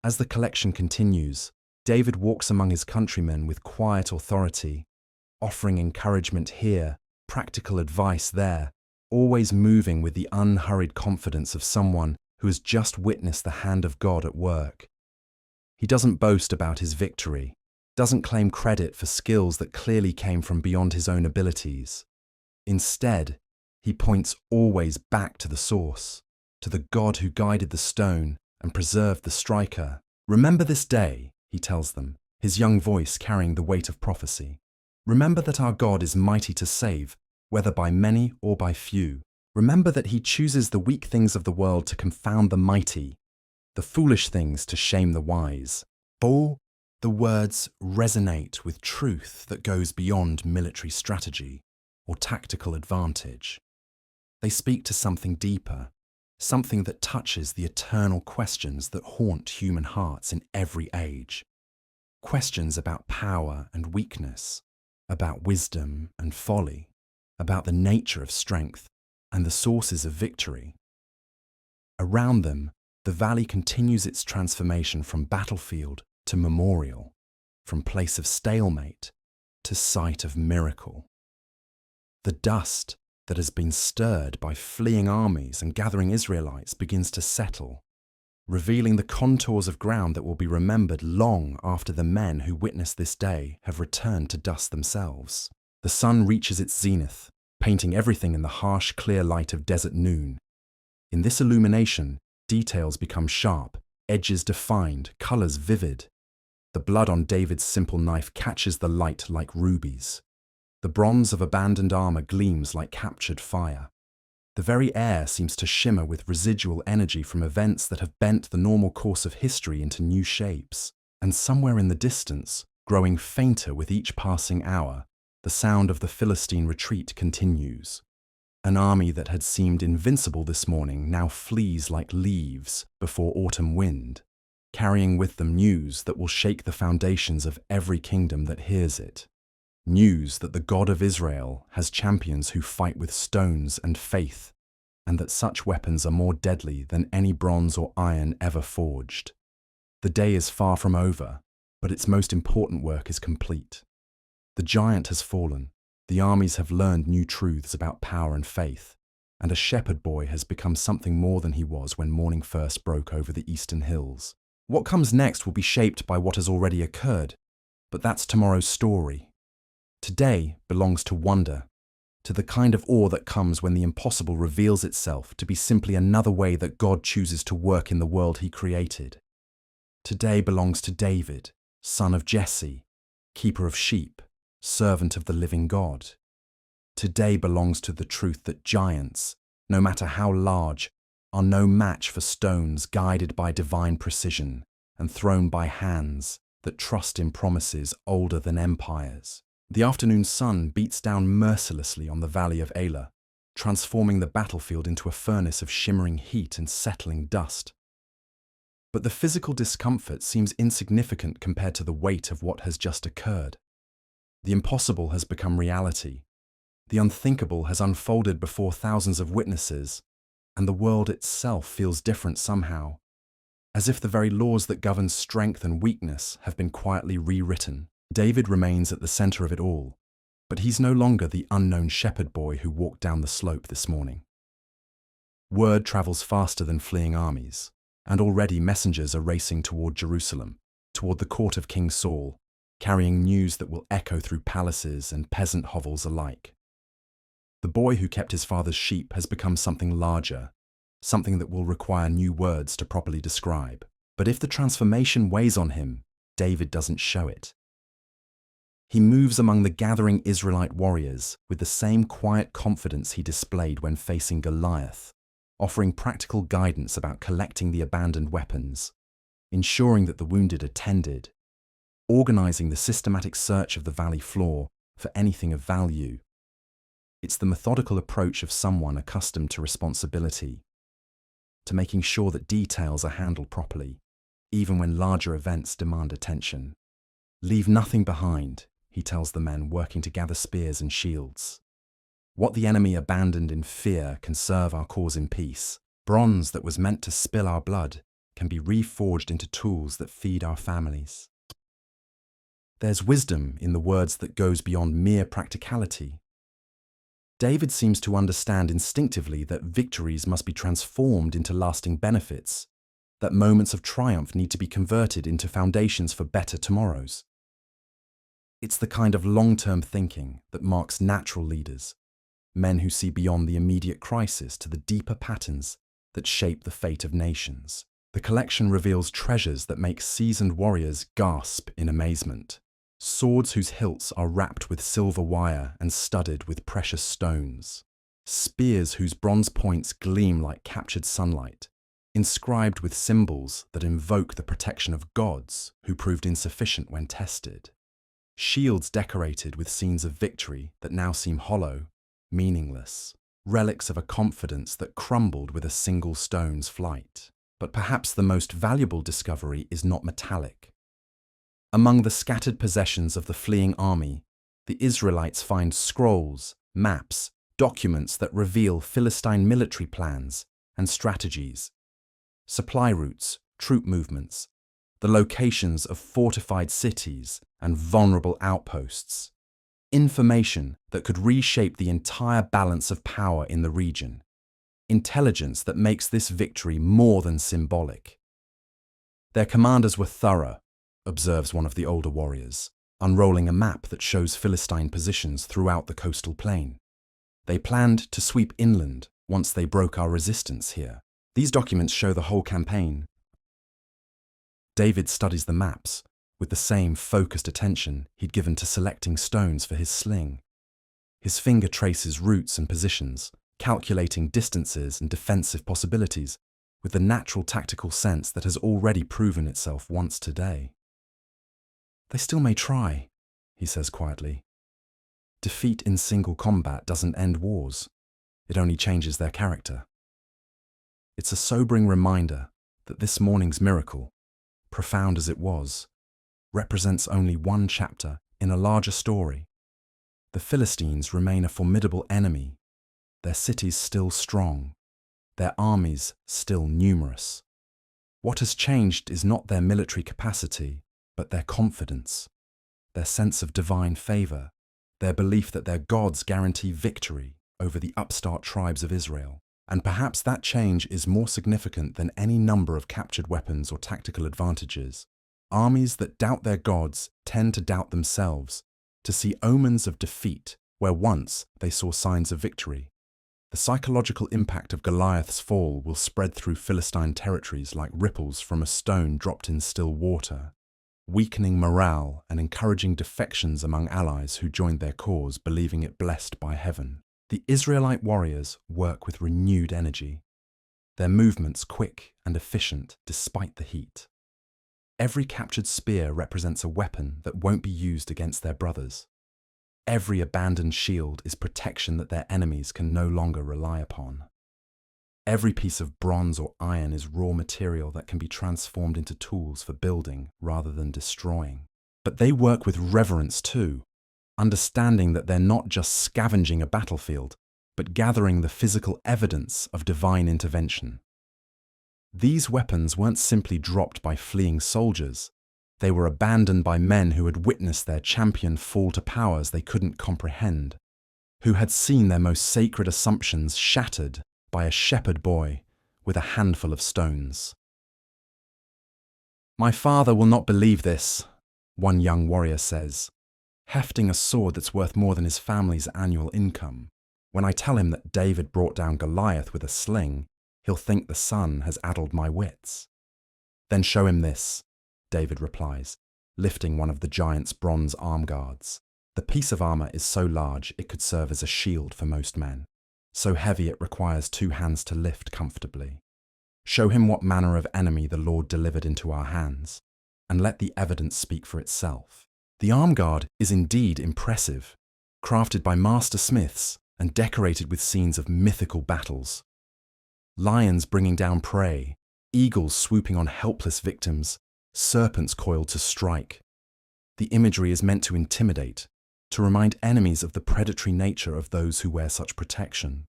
As the collection continues, David walks among his countrymen with quiet authority, offering encouragement here, practical advice there, always moving with the unhurried confidence of someone who has just witnessed the hand of God at work. He doesn't boast about his victory, doesn't claim credit for skills that clearly came from beyond his own abilities. Instead, he points always back to the source, to the God who guided the stone and preserved the striker. Remember this day, he tells them, his young voice carrying the weight of prophecy. Remember that our God is mighty to save, whether by many or by few. Remember that he chooses the weak things of the world to confound the mighty, the foolish things to shame the wise. All the words resonate with truth that goes beyond military strategy or tactical advantage. They speak to something deeper, something that touches the eternal questions that haunt human hearts in every age. Questions about power and weakness, about wisdom and folly, about the nature of strength and the sources of victory. Around them, the valley continues its transformation from battlefield to memorial, from place of stalemate to site of miracle. The dust that has been stirred by fleeing armies and gathering Israelites begins to settle, revealing the contours of ground that will be remembered long after the men who witnessed this day have returned to dust themselves. The sun reaches its zenith, painting everything in the harsh, clear light of desert noon. In this illumination, details become sharp, edges defined, colors vivid. The blood on David's simple knife catches the light like rubies. The bronze of abandoned armor gleams like captured fire. The very air seems to shimmer with residual energy from events that have bent the normal course of history into new shapes. And somewhere in the distance, growing fainter with each passing hour, the sound of the Philistine retreat continues. An army that had seemed invincible this morning now flees like leaves before autumn wind, carrying with them news that will shake the foundations of every kingdom that hears it. News that the God of Israel has champions who fight with stones and faith, and that such weapons are more deadly than any bronze or iron ever forged. The day is far from over, but its most important work is complete. The giant has fallen, the armies have learned new truths about power and faith, and a shepherd boy has become something more than he was when morning first broke over the eastern hills. What comes next will be shaped by what has already occurred, but that's tomorrow's story. Today belongs to wonder, to the kind of awe that comes when the impossible reveals itself to be simply another way that God chooses to work in the world he created. Today belongs to David, son of Jesse, keeper of sheep, servant of the living God. Today belongs to the truth that giants, no matter how large, are no match for stones guided by divine precision and thrown by hands that trust in promises older than empires. The afternoon sun beats down mercilessly on the valley of Elah, transforming the battlefield into a furnace of shimmering heat and settling dust. But the physical discomfort seems insignificant compared to the weight of what has just occurred. The impossible has become reality. The unthinkable has unfolded before thousands of witnesses, and the world itself feels different somehow, as if the very laws that govern strength and weakness have been quietly rewritten. David remains at the center of it all, but he's no longer the unknown shepherd boy who walked down the slope this morning. Word travels faster than fleeing armies, and already messengers are racing toward Jerusalem, toward the court of King Saul, carrying news that will echo through palaces and peasant hovels alike. The boy who kept his father's sheep has become something larger, something that will require new words to properly describe. But if the transformation weighs on him, David doesn't show it. He moves among the gathering Israelite warriors with the same quiet confidence he displayed when facing Goliath, offering practical guidance about collecting the abandoned weapons, ensuring that the wounded are tended, organizing the systematic search of the valley floor for anything of value. It's the methodical approach of someone accustomed to responsibility, to making sure that details are handled properly, even when larger events demand attention. Leave nothing behind, he tells the men working to gather spears and shields. What the enemy abandoned in fear can serve our cause in peace. Bronze that was meant to spill our blood can be reforged into tools that feed our families. There's wisdom in the words that goes beyond mere practicality. David seems to understand instinctively that victories must be transformed into lasting benefits, that moments of triumph need to be converted into foundations for better tomorrows. It's the kind of long-term thinking that marks natural leaders, men who see beyond the immediate crisis to the deeper patterns that shape the fate of nations. The collection reveals treasures that make seasoned warriors gasp in amazement. Swords whose hilts are wrapped with silver wire and studded with precious stones. Spears whose bronze points gleam like captured sunlight, inscribed with symbols that invoke the protection of gods who proved insufficient when tested. Shields decorated with scenes of victory that now seem hollow, meaningless, relics of a confidence that crumbled with a single stone's flight. But perhaps the most valuable discovery is not metallic. Among the scattered possessions of the fleeing army, the Israelites find scrolls, maps, documents that reveal Philistine military plans and strategies, supply routes, troop movements, the locations of fortified cities and vulnerable outposts. Information that could reshape the entire balance of power in the region. Intelligence that makes this victory more than symbolic. Their commanders were thorough, observes one of the older warriors, unrolling a map that shows Philistine positions throughout the coastal plain. They planned to sweep inland once they broke our resistance here. These documents show the whole campaign. David studies the maps with the same focused attention he'd given to selecting stones for his sling. His finger traces routes and positions, calculating distances and defensive possibilities with the natural tactical sense that has already proven itself once today. They still may try, he says quietly. Defeat in single combat doesn't end wars. It only changes their character. It's a sobering reminder that this morning's miracle, profound as it was, represents only one chapter in a larger story. The Philistines remain a formidable enemy, their cities still strong, their armies still numerous. What has changed is not their military capacity, but their confidence, their sense of divine favor, their belief that their gods guarantee victory over the upstart tribes of Israel. And perhaps that change is more significant than any number of captured weapons or tactical advantages. Armies that doubt their gods tend to doubt themselves, to see omens of defeat where once they saw signs of victory. The psychological impact of Goliath's fall will spread through Philistine territories like ripples from a stone dropped in still water, weakening morale and encouraging defections among allies who joined their cause, believing it blessed by heaven. The Israelite warriors work with renewed energy, their movements quick and efficient despite the heat. Every captured spear represents a weapon that won't be used against their brothers. Every abandoned shield is protection that their enemies can no longer rely upon. Every piece of bronze or iron is raw material that can be transformed into tools for building rather than destroying. But they work with reverence too, understanding that they're not just scavenging a battlefield, but gathering the physical evidence of divine intervention. These weapons weren't simply dropped by fleeing soldiers. They were abandoned by men who had witnessed their champion fall to powers they couldn't comprehend, who had seen their most sacred assumptions shattered by a shepherd boy with a handful of stones. "My father will not believe this," one young warrior says, hefting a sword that's worth more than his family's annual income. When I tell him that David brought down Goliath with a sling, he'll think the sun has addled my wits. Then show him this, David replies, lifting one of the giant's bronze arm guards. The piece of armor is so large it could serve as a shield for most men, so heavy it requires 2 hands to lift comfortably. Show him what manner of enemy the Lord delivered into our hands, and let the evidence speak for itself. The arm guard is indeed impressive, crafted by master smiths and decorated with scenes of mythical battles. Lions bringing down prey, eagles swooping on helpless victims, serpents coiled to strike. The imagery is meant to intimidate, to remind enemies of the predatory nature of those who wear such protection.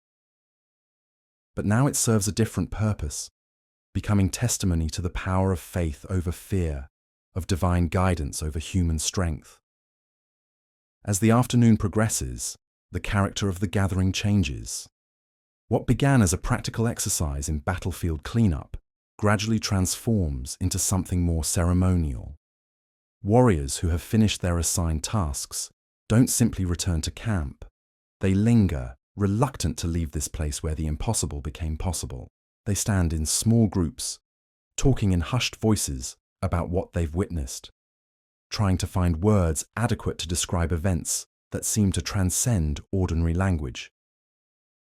But now it serves a different purpose, becoming testimony to the power of faith over fear, of divine guidance over human strength. As the afternoon progresses, the character of the gathering changes. What began as a practical exercise in battlefield cleanup gradually transforms into something more ceremonial. Warriors who have finished their assigned tasks don't simply return to camp. They linger, reluctant to leave this place where the impossible became possible. They stand in small groups, talking in hushed voices about what they've witnessed, trying to find words adequate to describe events that seem to transcend ordinary language.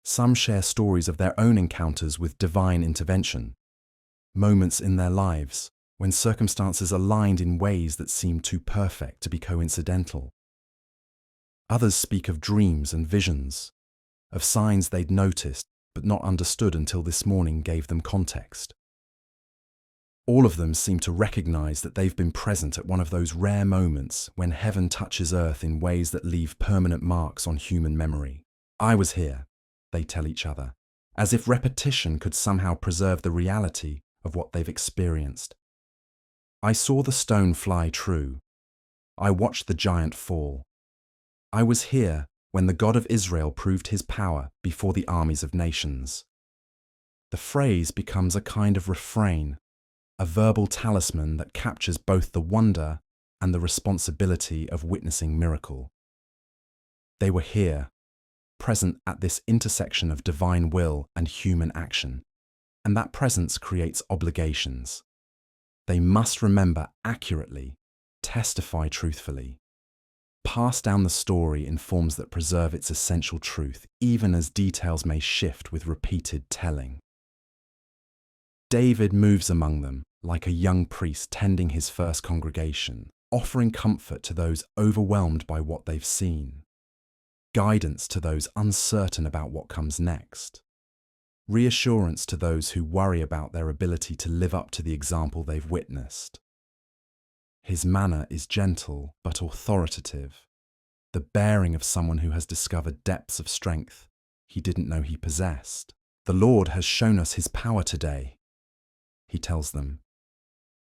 Some share stories of their own encounters with divine intervention, moments in their lives when circumstances aligned in ways that seem too perfect to be coincidental. Others speak of dreams and visions, of signs they'd noticed but not understood until this morning gave them context. All of them seem to recognize that they've been present at one of those rare moments when heaven touches earth in ways that leave permanent marks on human memory. I was here, they tell each other, as if repetition could somehow preserve the reality of what they've experienced. I saw the stone fly true. I watched the giant fall. I was here when the God of Israel proved his power before the armies of nations. The phrase becomes a kind of refrain, a verbal talisman that captures both the wonder and the responsibility of witnessing miracle. They were here, present at this intersection of divine will and human action, and that presence creates obligations. They must remember accurately, testify truthfully. Pass down the story in forms that preserve its essential truth, even as details may shift with repeated telling. David moves among them like a young priest tending his first congregation, offering comfort to those overwhelmed by what they've seen, guidance to those uncertain about what comes next, reassurance to those who worry about their ability to live up to the example they've witnessed. His manner is gentle but authoritative, the bearing of someone who has discovered depths of strength he didn't know he possessed. The Lord has shown us his power today, he tells them,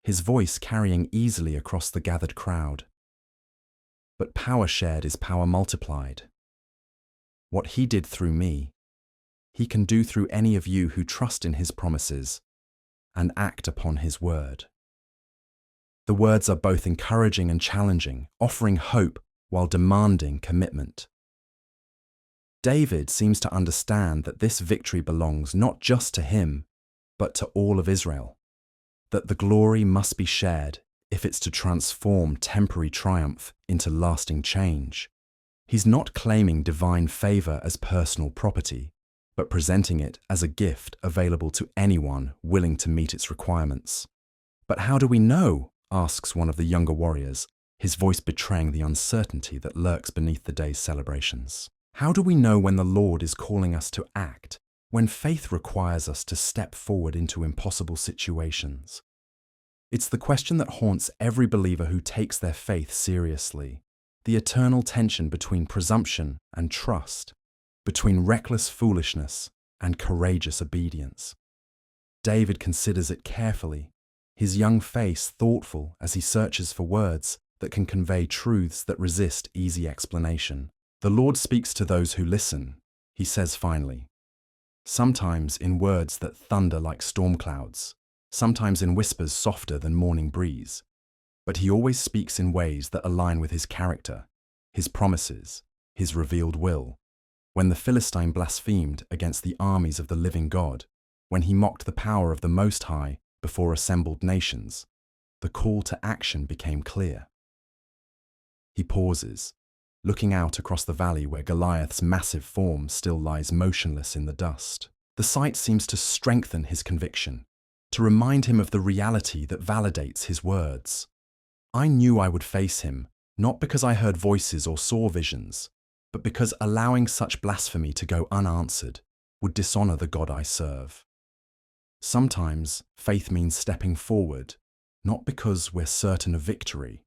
his voice carrying easily across the gathered crowd. But power shared is power multiplied. What he did through me, he can do through any of you who trust in his promises and act upon his word. The words are both encouraging and challenging, offering hope while demanding commitment. David seems to understand that this victory belongs not just to him, but to all of Israel, that the glory must be shared if it's to transform temporary triumph into lasting change. He's not claiming divine favor as personal property, but presenting it as a gift available to anyone willing to meet its requirements. But how do we know? Asks one of the younger warriors, his voice betraying the uncertainty that lurks beneath the day's celebrations. How do we know when the Lord is calling us to act, when faith requires us to step forward into impossible situations? It's the question that haunts every believer who takes their faith seriously, the eternal tension between presumption and trust, between reckless foolishness and courageous obedience. David considers it carefully, his young face thoughtful as he searches for words that can convey truths that resist easy explanation. The Lord speaks to those who listen, he says finally, sometimes in words that thunder like storm clouds, sometimes in whispers softer than morning breeze, but he always speaks in ways that align with his character, his promises, his revealed will. when the Philistine blasphemed against the armies of the living God, when he mocked the power of the Most High before assembled nations, the call to action became clear. He pauses, looking out across the valley where Goliath's massive form still lies motionless in the dust. The sight seems to strengthen his conviction, to remind him of the reality that validates his words. I knew I would face him, not because I heard voices or saw visions, but because allowing such blasphemy to go unanswered would dishonor the God I serve. Sometimes faith means stepping forward, not because we're certain of victory,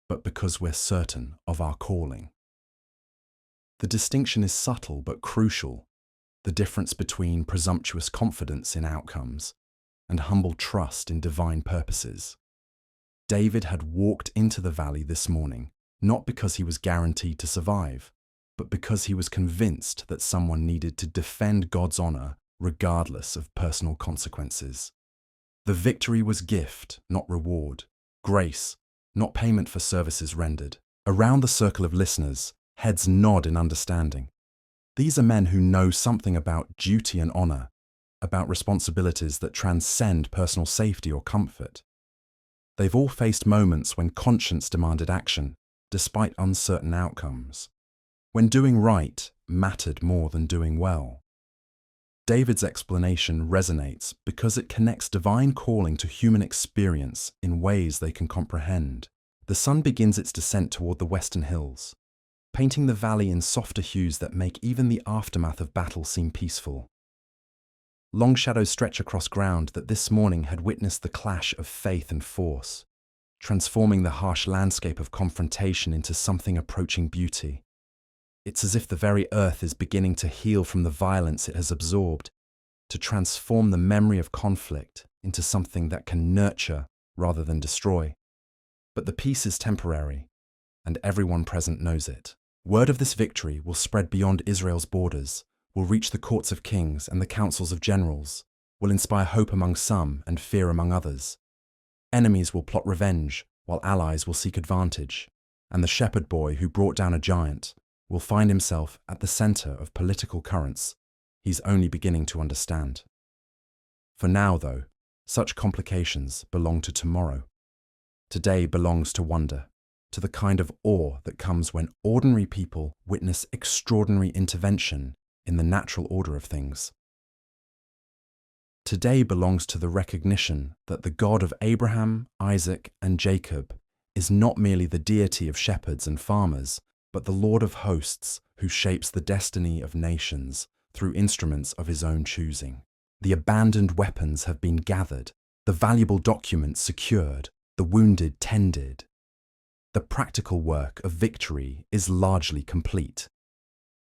but because we're certain of our calling. The distinction is subtle but crucial, the difference between presumptuous confidence in outcomes and humble trust in divine purposes. David had walked into the valley this morning, not because he was guaranteed to survive, but because he was convinced that someone needed to defend God's honor regardless of personal consequences. The victory was gift, not reward, grace, not payment for services rendered. Around the circle of listeners, heads nod in understanding. These are men who know something about duty and honor, about responsibilities that transcend personal safety or comfort. They've all faced moments when conscience demanded action, despite uncertain outcomes, when doing right mattered more than doing well. David's explanation resonates because it connects divine calling to human experience in ways they can comprehend. The sun begins its descent toward the western hills, painting the valley in softer hues that make even the aftermath of battle seem peaceful. Long shadows stretch across ground that this morning had witnessed the clash of faith and force, transforming the harsh landscape of confrontation into something approaching beauty. It's as if the very earth is beginning to heal from the violence it has absorbed, to transform the memory of conflict into something that can nurture rather than destroy. But the peace is temporary, and everyone present knows it. Word of this victory will spread beyond Israel's borders, will reach the courts of kings and the councils of generals, will inspire hope among some and fear among others. Enemies will plot revenge, while allies will seek advantage, and the shepherd boy who brought down a giant will find himself at the center of political currents he's only beginning to understand. For now, though, such complications belong to tomorrow. Today belongs to wonder, to the kind of awe that comes when ordinary people witness extraordinary intervention in the natural order of things. Today belongs to the recognition that the God of Abraham, Isaac, and Jacob is not merely the deity of shepherds and farmers, but the Lord of hosts who shapes the destiny of nations through instruments of his own choosing. The abandoned weapons have been gathered, the valuable documents secured, the wounded tended. The practical work of victory is largely complete.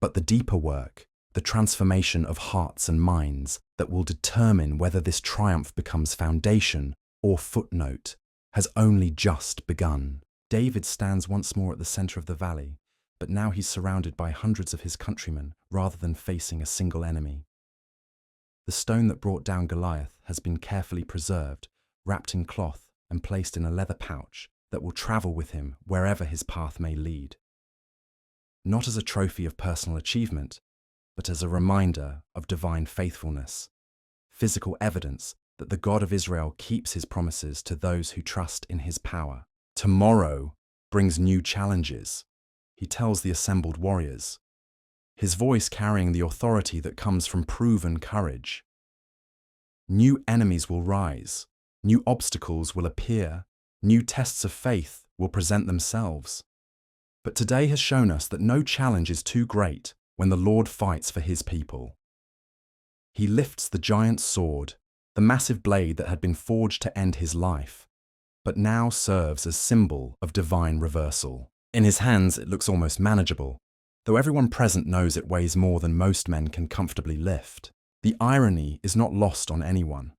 But the deeper work, the transformation of hearts and minds that will determine whether this triumph becomes foundation or footnote, has only just begun. David stands once more at the center of the valley, but now he's surrounded by hundreds of his countrymen rather than facing a single enemy. The stone that brought down Goliath has been carefully preserved, wrapped in cloth and placed in a leather pouch that will travel with him wherever his path may lead. Not as a trophy of personal achievement, but as a reminder of divine faithfulness, physical evidence that the God of Israel keeps his promises to those who trust in his power. Tomorrow brings new challenges, he tells the assembled warriors, his voice carrying the authority that comes from proven courage. New enemies will rise, new obstacles will appear, new tests of faith will present themselves. But today has shown us that no challenge is too great when the Lord fights for his people. He lifts the giant's sword, the massive blade that had been forged to end his life, but now serves as symbol of divine reversal. In his hands it looks almost manageable, though everyone present knows it weighs more than most men can comfortably lift. The irony is not lost on anyone.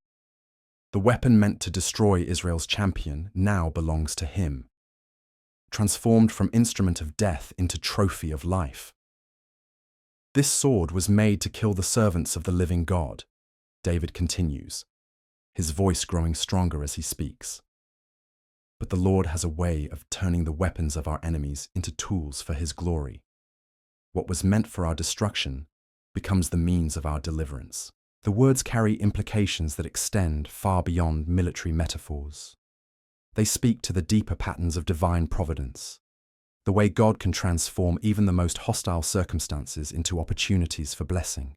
The weapon meant to destroy Israel's champion now belongs to him, transformed from instrument of death into trophy of life. This sword was made to kill the servants of the living God, David continues, his voice growing stronger as he speaks. But the Lord has a way of turning the weapons of our enemies into tools for his glory. What was meant for our destruction becomes the means of our deliverance. The words carry implications that extend far beyond military metaphors. They speak to the deeper patterns of divine providence, the way God can transform even the most hostile circumstances into opportunities for blessing.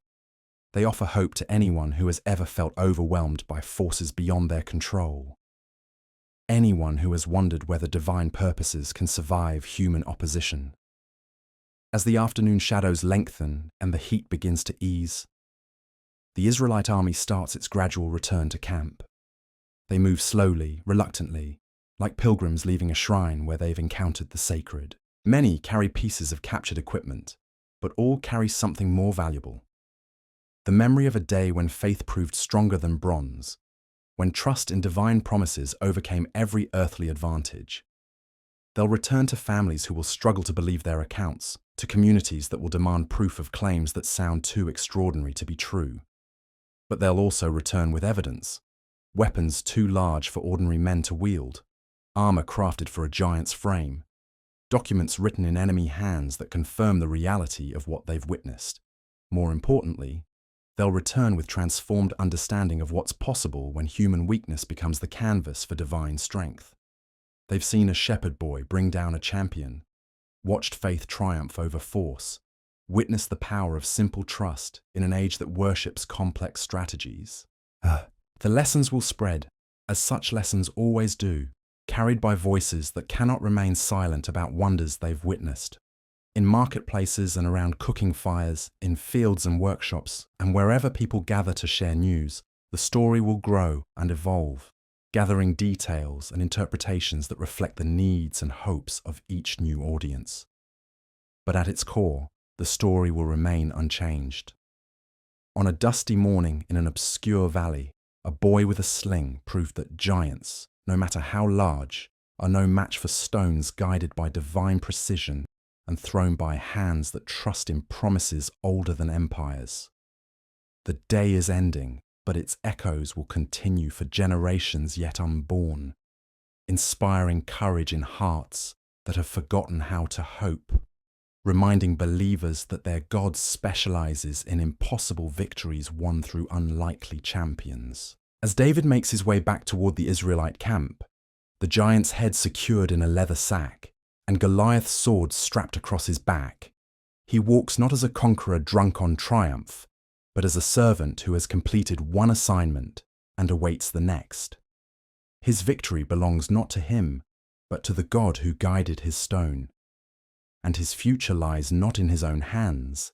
They offer hope to anyone who has ever felt overwhelmed by forces beyond their control. Anyone who has wondered whether divine purposes can survive human opposition. As the afternoon shadows lengthen and the heat begins to ease, the Israelite army starts its gradual return to camp. They move slowly, reluctantly, like pilgrims leaving a shrine where they've encountered the sacred. Many carry pieces of captured equipment, but all carry something more valuable. The memory of a day when faith proved stronger than bronze, when trust in divine promises overcame every earthly advantage. They'll return to families who will struggle to believe their accounts, to communities that will demand proof of claims that sound too extraordinary to be true. But they'll also return with evidence, weapons too large for ordinary men to wield, armor crafted for a giant's frame, documents written in enemy hands that confirm the reality of what they've witnessed. More importantly, they'll return with transformed understanding of what's possible when human weakness becomes the canvas for divine strength. They've seen a shepherd boy bring down a champion, watched faith triumph over force, witnessed the power of simple trust in an age that worships complex strategies. The lessons will spread, as such lessons always do, carried by voices that cannot remain silent about wonders they've witnessed. In marketplaces and around cooking fires, in fields and workshops, and wherever people gather to share news, the story will grow and evolve, gathering details and interpretations that reflect the needs and hopes of each new audience. But at its core, the story will remain unchanged. On a dusty morning in an obscure valley, a boy with a sling proved that giants, no matter how large, are no match for stones guided by divine precision and thrown by hands that trust in promises older than empires. The day is ending, but its echoes will continue for generations yet unborn, inspiring courage in hearts that have forgotten how to hope, reminding believers that their God specializes in impossible victories won through unlikely champions. As David makes his way back toward the Israelite camp, the giant's head secured in a leather sack, and Goliath's sword strapped across his back, he walks not as a conqueror drunk on triumph, but as a servant who has completed one assignment and awaits the next. His victory belongs not to him, but to the God who guided his stone. And his future lies not in his own hands,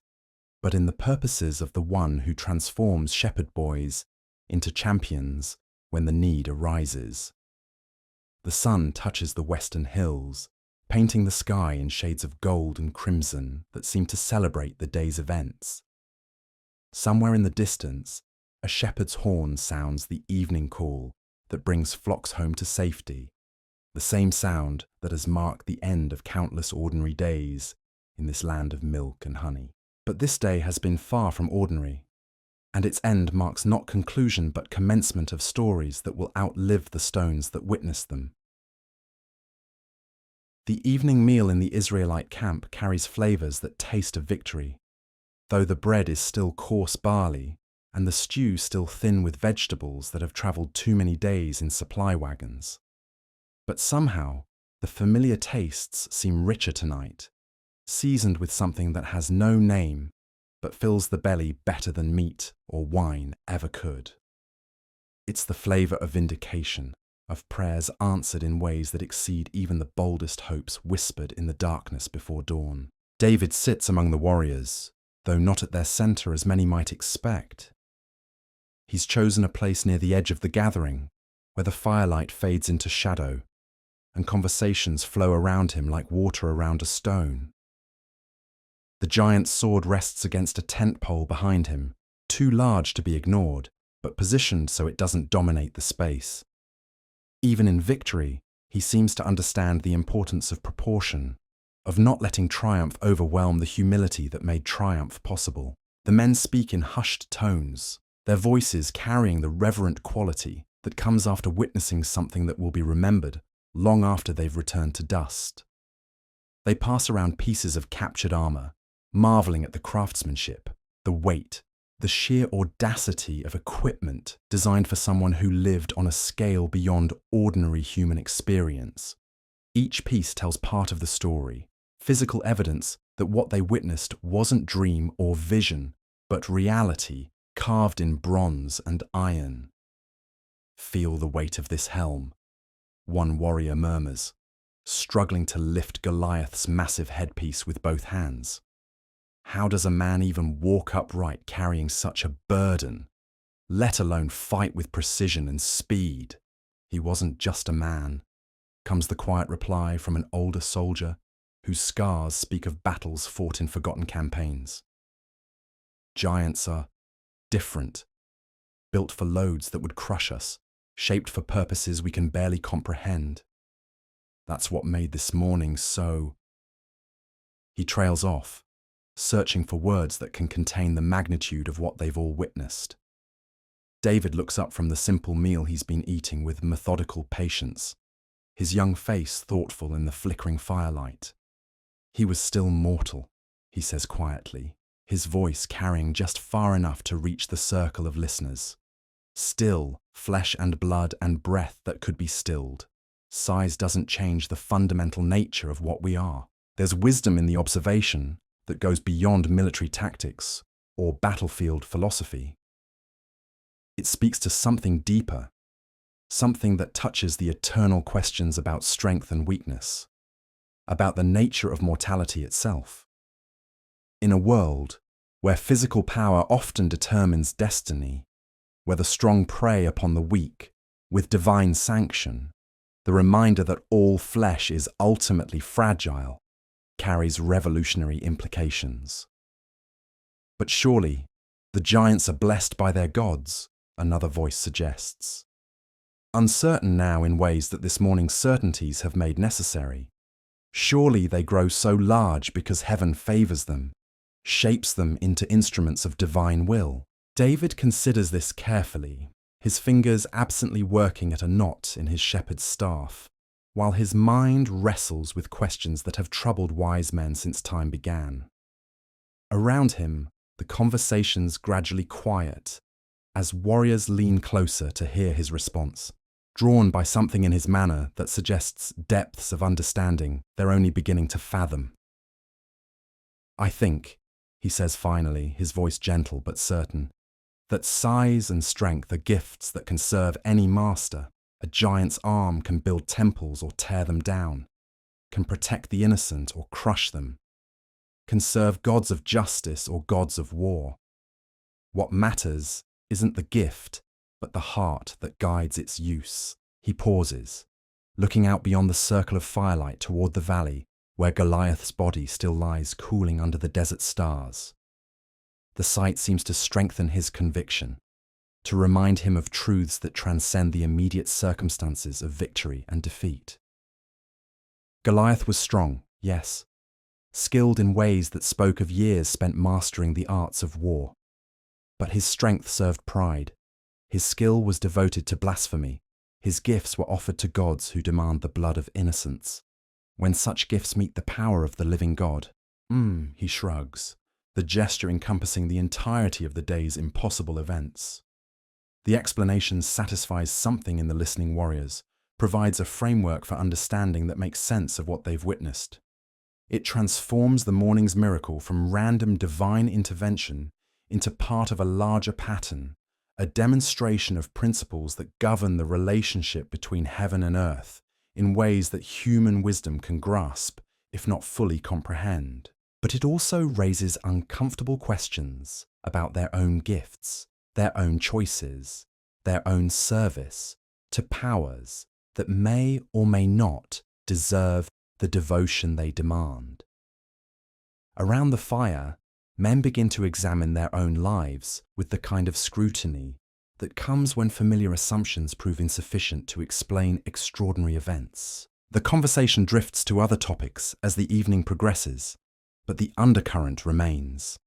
but in the purposes of the one who transforms shepherd boys into champions when the need arises. The sun touches the western hills, painting the sky in shades of gold and crimson that seem to celebrate the day's events. Somewhere in the distance, a shepherd's horn sounds the evening call that brings flocks home to safety, the same sound that has marked the end of countless ordinary days in this land of milk and honey. But this day has been far from ordinary, and its end marks not conclusion but commencement of stories that will outlive the stones that witnessed them. The evening meal in the Israelite camp carries flavors that taste of victory, though the bread is still coarse barley and the stew still thin with vegetables that have traveled too many days in supply wagons. But somehow, the familiar tastes seem richer tonight, seasoned with something that has no name but fills the belly better than meat or wine ever could. It's the flavor of vindication, of prayers answered in ways that exceed even the boldest hopes whispered in the darkness before dawn. David sits among the warriors, though not at their center as many might expect. He's chosen a place near the edge of the gathering, where the firelight fades into shadow, and conversations flow around him like water around a stone. The giant's sword rests against a tent pole behind him, too large to be ignored, but positioned so it doesn't dominate the space. Even in victory, he seems to understand the importance of proportion, of not letting triumph overwhelm the humility that made triumph possible. The men speak in hushed tones, their voices carrying the reverent quality that comes after witnessing something that will be remembered long after they've returned to dust. They pass around pieces of captured armor, marveling at the craftsmanship, the weight, the sheer audacity of equipment designed for someone who lived on a scale beyond ordinary human experience. Each piece tells part of the story, physical evidence that what they witnessed wasn't dream or vision, but reality carved in bronze and iron. "Feel the weight of this helm," one warrior murmurs, struggling to lift Goliath's massive headpiece with both hands. How does a man even walk upright carrying such a burden, let alone fight with precision and speed? "He wasn't just a man," comes the quiet reply from an older soldier whose scars speak of battles fought in forgotten campaigns. "Giants are different, built for loads that would crush us, shaped for purposes we can barely comprehend. That's what made this morning so—" He trails off, searching for words that can contain the magnitude of what they've all witnessed. David looks up from the simple meal he's been eating with methodical patience, his young face thoughtful in the flickering firelight. "He was still mortal," he says quietly, his voice carrying just far enough to reach the circle of listeners. "Still, flesh and blood and breath that could be stilled. Size doesn't change the fundamental nature of what we are. There's wisdom in the observation that goes beyond military tactics or battlefield philosophy. It speaks to something deeper, something that touches the eternal questions about strength and weakness, about the nature of mortality itself. In a world where physical power often determines destiny, where the strong prey upon the weak with divine sanction, the reminder that all flesh is ultimately fragile carries revolutionary implications. "But surely the giants are blessed by their gods," another voice suggests. Uncertain now in ways that this morning's certainties have made necessary. Surely they grow so large because heaven favors them, shapes them into instruments of divine will. David considers this carefully, his fingers absently working at a knot in his shepherd's staff, while his mind wrestles with questions that have troubled wise men since time began. Around him, the conversations gradually quiet as warriors lean closer to hear his response, drawn by something in his manner that suggests depths of understanding they're only beginning to fathom. "I think," he says finally, his voice gentle but certain, "that size and strength are gifts that can serve any master. A giant's arm can build temples or tear them down, can protect the innocent or crush them, can serve gods of justice or gods of war. What matters isn't the gift, but the heart that guides its use." He pauses, looking out beyond the circle of firelight toward the valley where Goliath's body still lies cooling under the desert stars. The sight seems to strengthen his conviction, to remind him of truths that transcend the immediate circumstances of victory and defeat. Goliath was strong, yes, skilled in ways that spoke of years spent mastering the arts of war. But his strength served pride. His skill was devoted to blasphemy. His gifts were offered to gods who demand the blood of innocents. When such gifts meet the power of the living God, he shrugs, the gesture encompassing the entirety of the day's impossible events. The explanation satisfies something in the listening warriors, provides a framework for understanding that makes sense of what they've witnessed. It transforms the morning's miracle from random divine intervention into part of a larger pattern, a demonstration of principles that govern the relationship between heaven and earth in ways that human wisdom can grasp, if not fully comprehend. But it also raises uncomfortable questions about their own gifts, their own choices, their own service to powers that may or may not deserve the devotion they demand. Around the fire, men begin to examine their own lives with the kind of scrutiny that comes when familiar assumptions prove insufficient to explain extraordinary events. The conversation drifts to other topics as the evening progresses, but the undercurrent remains.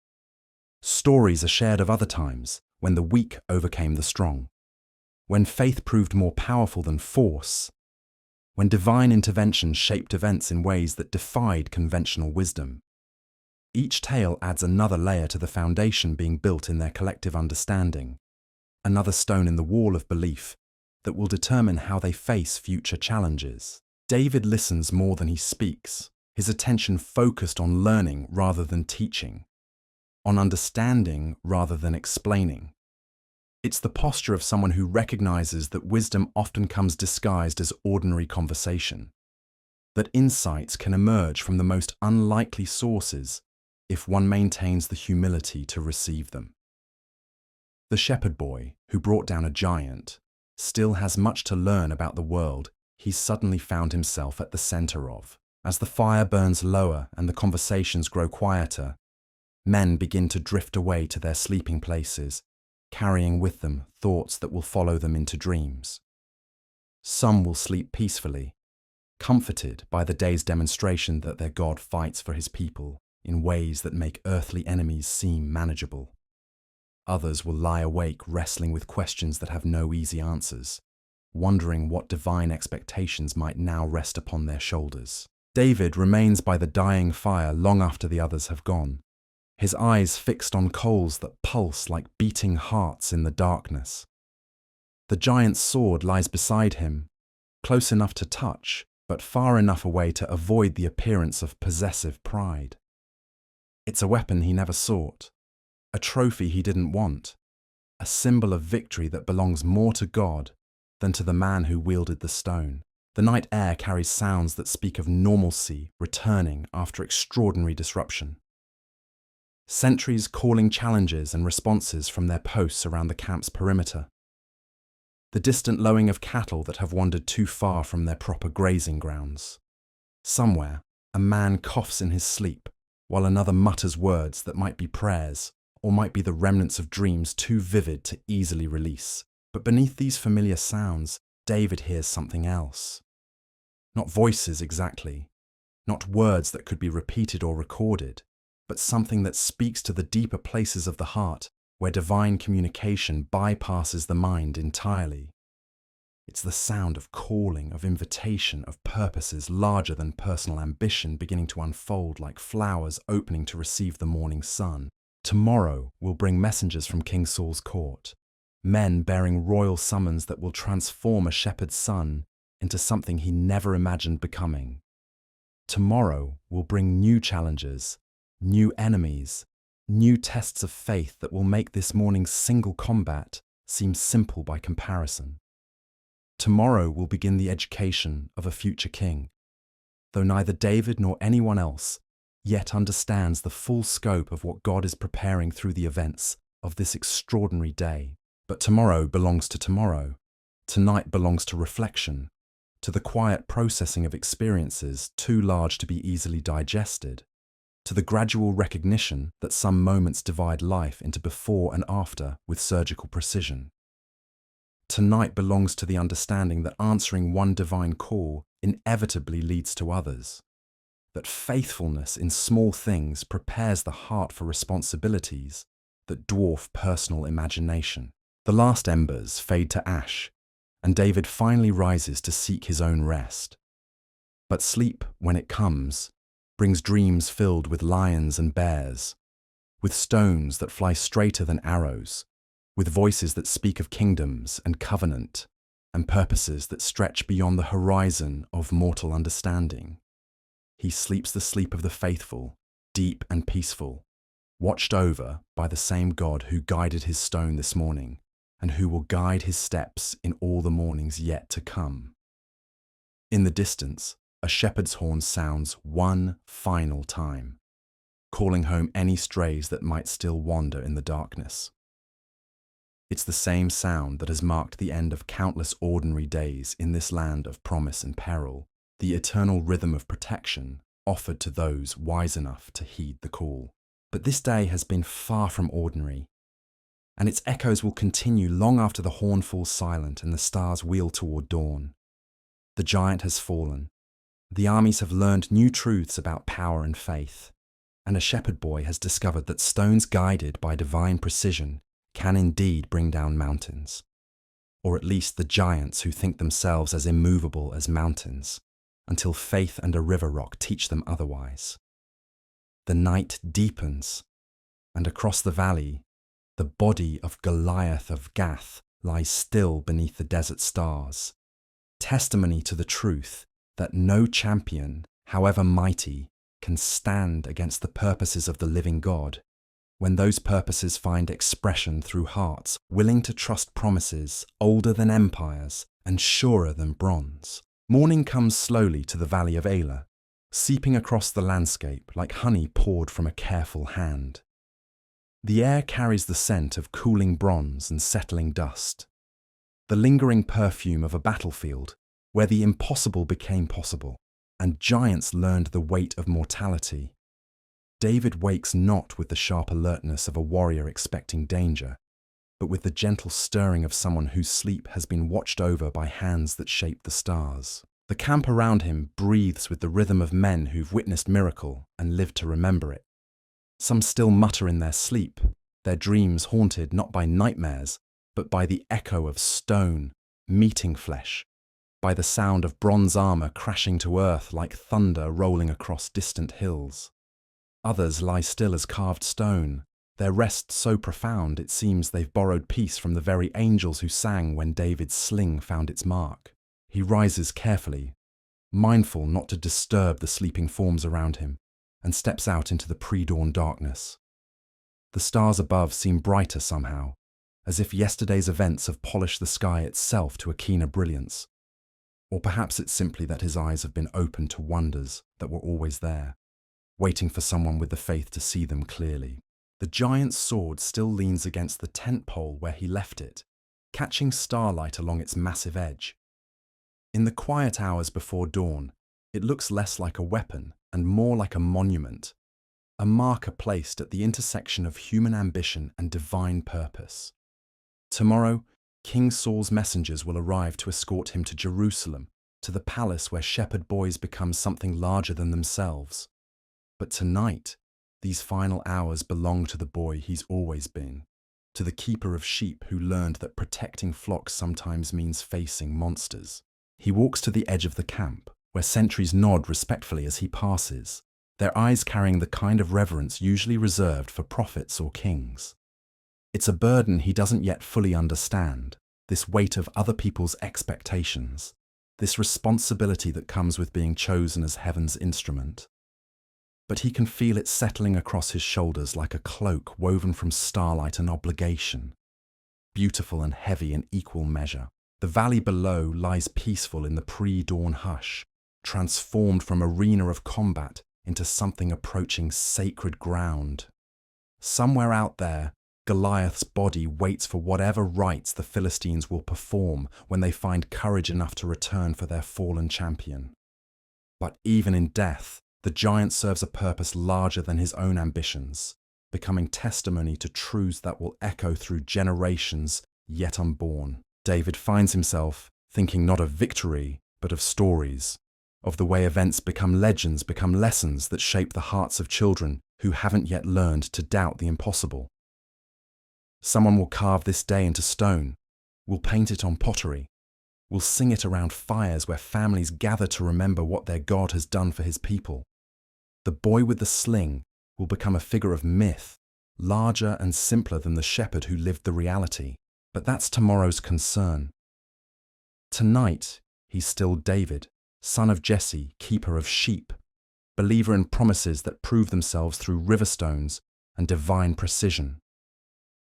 Stories are shared of other times when the weak overcame the strong, when faith proved more powerful than force, when divine intervention shaped events in ways that defied conventional wisdom. Each tale adds another layer to the foundation being built in their collective understanding, another stone in the wall of belief that will determine how they face future challenges. David listens more than he speaks, his attention focused on learning rather than teaching, on understanding rather than explaining. It's the posture of someone who recognizes that wisdom often comes disguised as ordinary conversation, that insights can emerge from the most unlikely sources if one maintains the humility to receive them. The shepherd boy, who brought down a giant, still has much to learn about the world he's suddenly found himself at the center of. As the fire burns lower and the conversations grow quieter, men begin to drift away to their sleeping places, carrying with them thoughts that will follow them into dreams. Some will sleep peacefully, comforted by the day's demonstration that their God fights for his people in ways that make earthly enemies seem manageable. Others will lie awake wrestling with questions that have no easy answers, wondering what divine expectations might now rest upon their shoulders. David remains by the dying fire long after the others have gone, his eyes fixed on coals that pulse like beating hearts in the darkness. The giant's sword lies beside him, close enough to touch, but far enough away to avoid the appearance of possessive pride. It's a weapon he never sought, a trophy he didn't want, a symbol of victory that belongs more to God than to the man who wielded the stone. The night air carries sounds that speak of normalcy returning after extraordinary disruption. Sentries calling challenges and responses from their posts around the camp's perimeter. The distant lowing of cattle that have wandered too far from their proper grazing grounds. Somewhere, a man coughs in his sleep, while another mutters words that might be prayers, or might be the remnants of dreams too vivid to easily release. But beneath these familiar sounds, David hears something else. Not voices exactly, not words that could be repeated or recorded, but something that speaks to the deeper places of the heart where divine communication bypasses the mind entirely. It's the sound of calling, of invitation, of purposes larger than personal ambition beginning to unfold like flowers opening to receive the morning sun. Tomorrow will bring messengers from King Saul's court, men bearing royal summons that will transform a shepherd's son into something he never imagined becoming. Tomorrow will bring new challenges, new enemies, new tests of faith that will make this morning's single combat seem simple by comparison. Tomorrow will begin the education of a future king, though neither David nor anyone else yet understands the full scope of what God is preparing through the events of this extraordinary day. But tomorrow belongs to tomorrow. Tonight belongs to reflection, to the quiet processing of experiences too large to be easily digested, to the gradual recognition that some moments divide life into before and after with surgical precision. Tonight belongs to the understanding that answering one divine call inevitably leads to others, that faithfulness in small things prepares the heart for responsibilities that dwarf personal imagination. The last embers fade to ash, and David finally rises to seek his own rest. But sleep, when it comes, brings dreams filled with lions and bears, with stones that fly straighter than arrows, with voices that speak of kingdoms and covenant, and purposes that stretch beyond the horizon of mortal understanding. He sleeps the sleep of the faithful, deep and peaceful, watched over by the same God who guided his stone this morning, and who will guide his steps in all the mornings yet to come. In the distance, a shepherd's horn sounds one final time, calling home any strays that might still wander in the darkness. It's the same sound that has marked the end of countless ordinary days in this land of promise and peril, the eternal rhythm of protection offered to those wise enough to heed the call. But this day has been far from ordinary, and its echoes will continue long after the horn falls silent and the stars wheel toward dawn. The giant has fallen. The armies have learned new truths about power and faith, and a shepherd boy has discovered that stones guided by divine precision can indeed bring down mountains, or at least the giants who think themselves as immovable as mountains, until faith and a river rock teach them otherwise. The night deepens, and across the valley, the body of Goliath of Gath lies still beneath the desert stars, testimony to the truth that no champion, however mighty, can stand against the purposes of the living God, when those purposes find expression through hearts willing to trust promises older than empires and surer than bronze. Morning comes slowly to the valley of Elah, seeping across the landscape like honey poured from a careful hand. The air carries the scent of cooling bronze and settling dust, the lingering perfume of a battlefield where the impossible became possible and giants learned the weight of mortality. David wakes not with the sharp alertness of a warrior expecting danger, but with the gentle stirring of someone whose sleep has been watched over by hands that shape the stars. The camp around him breathes with the rhythm of men who've witnessed miracle and lived to remember it. Some still mutter in their sleep, their dreams haunted not by nightmares, but by the echo of stone meeting flesh, by the sound of bronze armor crashing to earth like thunder rolling across distant hills. Others lie still as carved stone, their rest so profound it seems they've borrowed peace from the very angels who sang when David's sling found its mark. He rises carefully, mindful not to disturb the sleeping forms around him, and steps out into the pre-dawn darkness. The stars above seem brighter somehow, as if yesterday's events have polished the sky itself to a keener brilliance. Or perhaps it's simply that his eyes have been opened to wonders that were always there, waiting for someone with the faith to see them clearly. The giant's sword still leans against the tent pole where he left it, catching starlight along its massive edge. In the quiet hours before dawn, it looks less like a weapon and more like a monument, a marker placed at the intersection of human ambition and divine purpose. Tomorrow, King Saul's messengers will arrive to escort him to Jerusalem, to the palace where shepherd boys become something larger than themselves. But tonight, these final hours belong to the boy he's always been, to the keeper of sheep who learned that protecting flocks sometimes means facing monsters. He walks to the edge of the camp, where sentries nod respectfully as he passes, their eyes carrying the kind of reverence usually reserved for prophets or kings. It's a burden he doesn't yet fully understand, this weight of other people's expectations, this responsibility that comes with being chosen as heaven's instrument. But he can feel it settling across his shoulders like a cloak woven from starlight and obligation, beautiful and heavy in equal measure. The valley below lies peaceful in the pre-dawn hush, transformed from arena of combat into something approaching sacred ground. Somewhere out there, Goliath's body waits for whatever rites the Philistines will perform when they find courage enough to return for their fallen champion. But even in death, the giant serves a purpose larger than his own ambitions, becoming testimony to truths that will echo through generations yet unborn. David finds himself thinking not of victory, but of stories, of the way events become legends, become lessons that shape the hearts of children who haven't yet learned to doubt the impossible. Someone will carve this day into stone, will paint it on pottery, will sing it around fires where families gather to remember what their God has done for his people. The boy with the sling will become a figure of myth, larger and simpler than the shepherd who lived the reality. But that's tomorrow's concern. Tonight, he's still David, son of Jesse, keeper of sheep, believer in promises that prove themselves through riverstones and divine precision.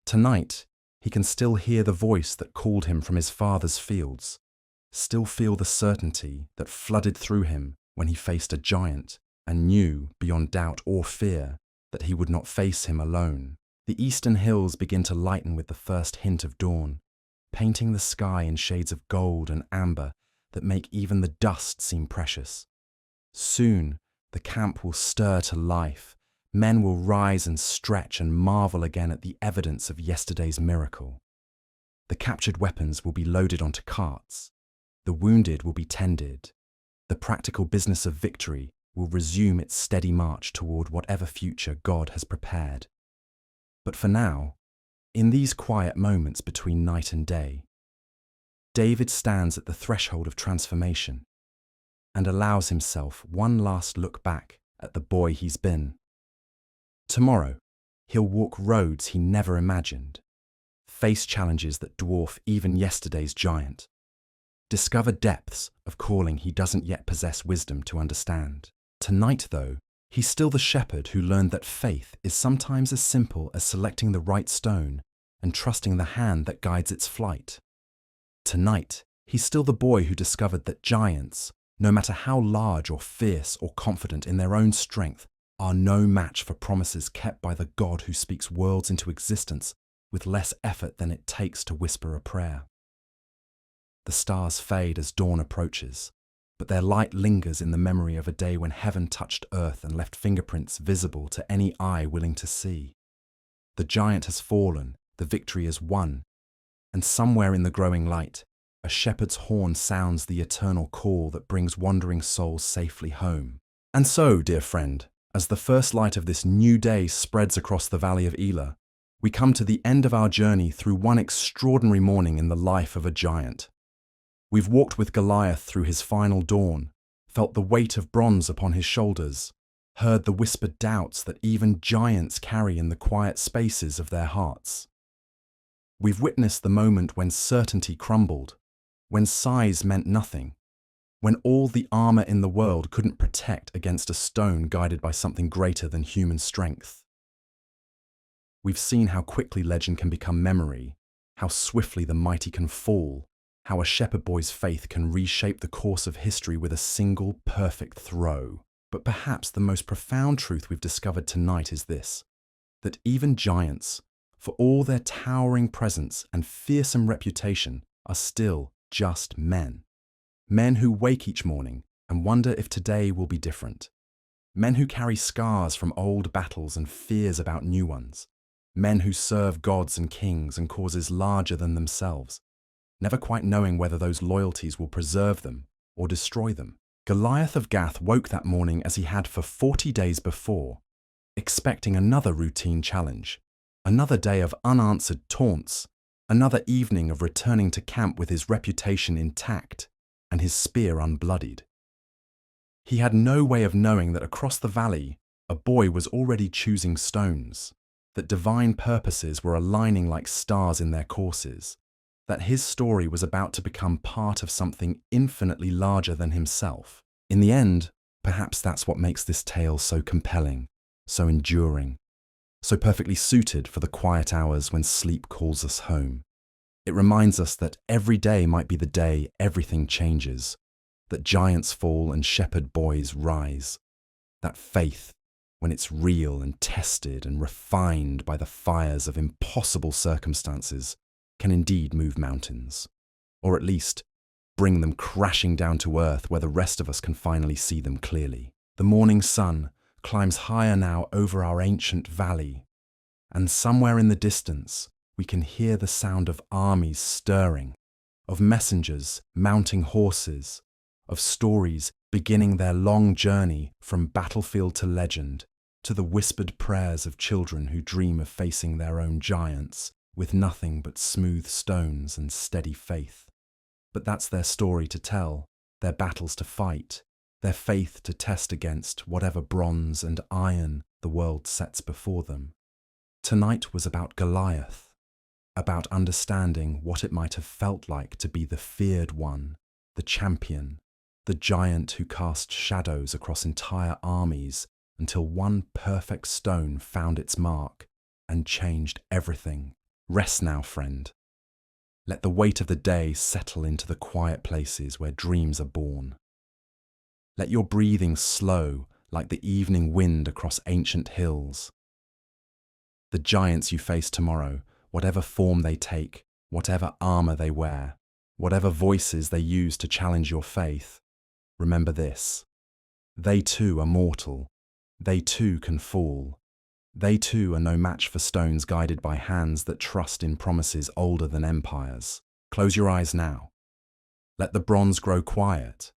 Tonight, he can still hear the voice that called him from his father's fields, still feel the certainty that flooded through him when he faced a giant and knew, beyond doubt or fear, that he would not face him alone. The eastern hills begin to lighten with the first hint of dawn, painting the sky in shades of gold and amber that make even the dust seem precious. Soon, the camp will stir to life. Men will rise and stretch and marvel again at the evidence of yesterday's miracle. The captured weapons will be loaded onto carts. The wounded will be tended. The practical business of victory will resume its steady march toward whatever future God has prepared. But for now, in these quiet moments between night and day, David stands at the threshold of transformation and allows himself one last look back at the boy he's been. Tomorrow, he'll walk roads he never imagined, face challenges that dwarf even yesterday's giant, discover depths of calling he doesn't yet possess wisdom to understand. Tonight, though, he's still the shepherd who learned that faith is sometimes as simple as selecting the right stone and trusting the hand that guides its flight. Tonight, he's still the boy who discovered that giants, no matter how large or fierce or confident in their own strength, are no match for promises kept by the God who speaks worlds into existence with less effort than it takes to whisper a prayer. The stars fade as dawn approaches, but their light lingers in the memory of a day when heaven touched earth and left fingerprints visible to any eye willing to see. The giant has fallen, the victory is won, and somewhere in the growing light, a shepherd's horn sounds the eternal call that brings wandering souls safely home. And so, dear friend, as the first light of this new day spreads across the valley of Elah, we come to the end of our journey through one extraordinary morning in the life of a giant. We've walked with Goliath through his final dawn, felt the weight of bronze upon his shoulders, heard the whispered doubts that even giants carry in the quiet spaces of their hearts. We've witnessed the moment when certainty crumbled, when size meant nothing, when all the armor in the world couldn't protect against a stone guided by something greater than human strength. We've seen how quickly legend can become memory, how swiftly the mighty can fall, how a shepherd boy's faith can reshape the course of history with a single perfect throw. But perhaps the most profound truth we've discovered tonight is this, that even giants, for all their towering presence and fearsome reputation, are still just men. Men who wake each morning and wonder if today will be different. Men who carry scars from old battles and fears about new ones. Men who serve gods and kings and causes larger than themselves, never quite knowing whether those loyalties will preserve them or destroy them. Goliath of Gath woke that morning as he had for 40 days before, expecting another routine challenge, another day of unanswered taunts, another evening of returning to camp with his reputation intact and his spear unbloodied. He had no way of knowing that across the valley, a boy was already choosing stones, that divine purposes were aligning like stars in their courses, that his story was about to become part of something infinitely larger than himself. In the end, perhaps that's what makes this tale so compelling, so enduring, so perfectly suited for the quiet hours when sleep calls us home. It reminds us that every day might be the day everything changes, that giants fall and shepherd boys rise, that faith, when it's real and tested and refined by the fires of impossible circumstances, can indeed move mountains, or at least bring them crashing down to earth where the rest of us can finally see them clearly. The morning sun climbs higher now over our ancient valley, and somewhere in the distance we can hear the sound of armies stirring, of messengers mounting horses, of stories beginning their long journey from battlefield to legend, to the whispered prayers of children who dream of facing their own giants with nothing but smooth stones and steady faith. But that's their story to tell, their battles to fight, their faith to test against whatever bronze and iron the world sets before them. Tonight was about Goliath, about understanding what it might have felt like to be the feared one, the champion, the giant who cast shadows across entire armies until one perfect stone found its mark and changed everything. Rest now, friend. Let the weight of the day settle into the quiet places where dreams are born. Let your breathing slow like the evening wind across ancient hills. The giants you face tomorrow, whatever form they take, whatever armor they wear, whatever voices they use to challenge your faith, remember this: they too are mortal. They too can fall. They too are no match for stones guided by hands that trust in promises older than empires. Close your eyes now. Let the bronze grow quiet.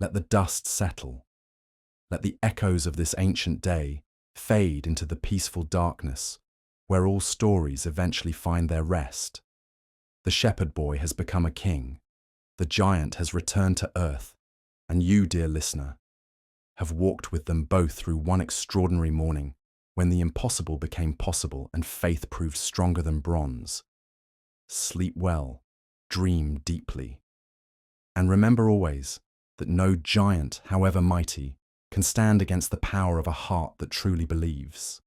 Let the dust settle. Let the echoes of this ancient day fade into the peaceful darkness where all stories eventually find their rest. The shepherd boy has become a king. The giant has returned to earth. And you, dear listener, have walked with them both through one extraordinary morning, when the impossible became possible and faith proved stronger than bronze. Sleep well, dream deeply, and remember always that no giant, however mighty, can stand against the power of a heart that truly believes.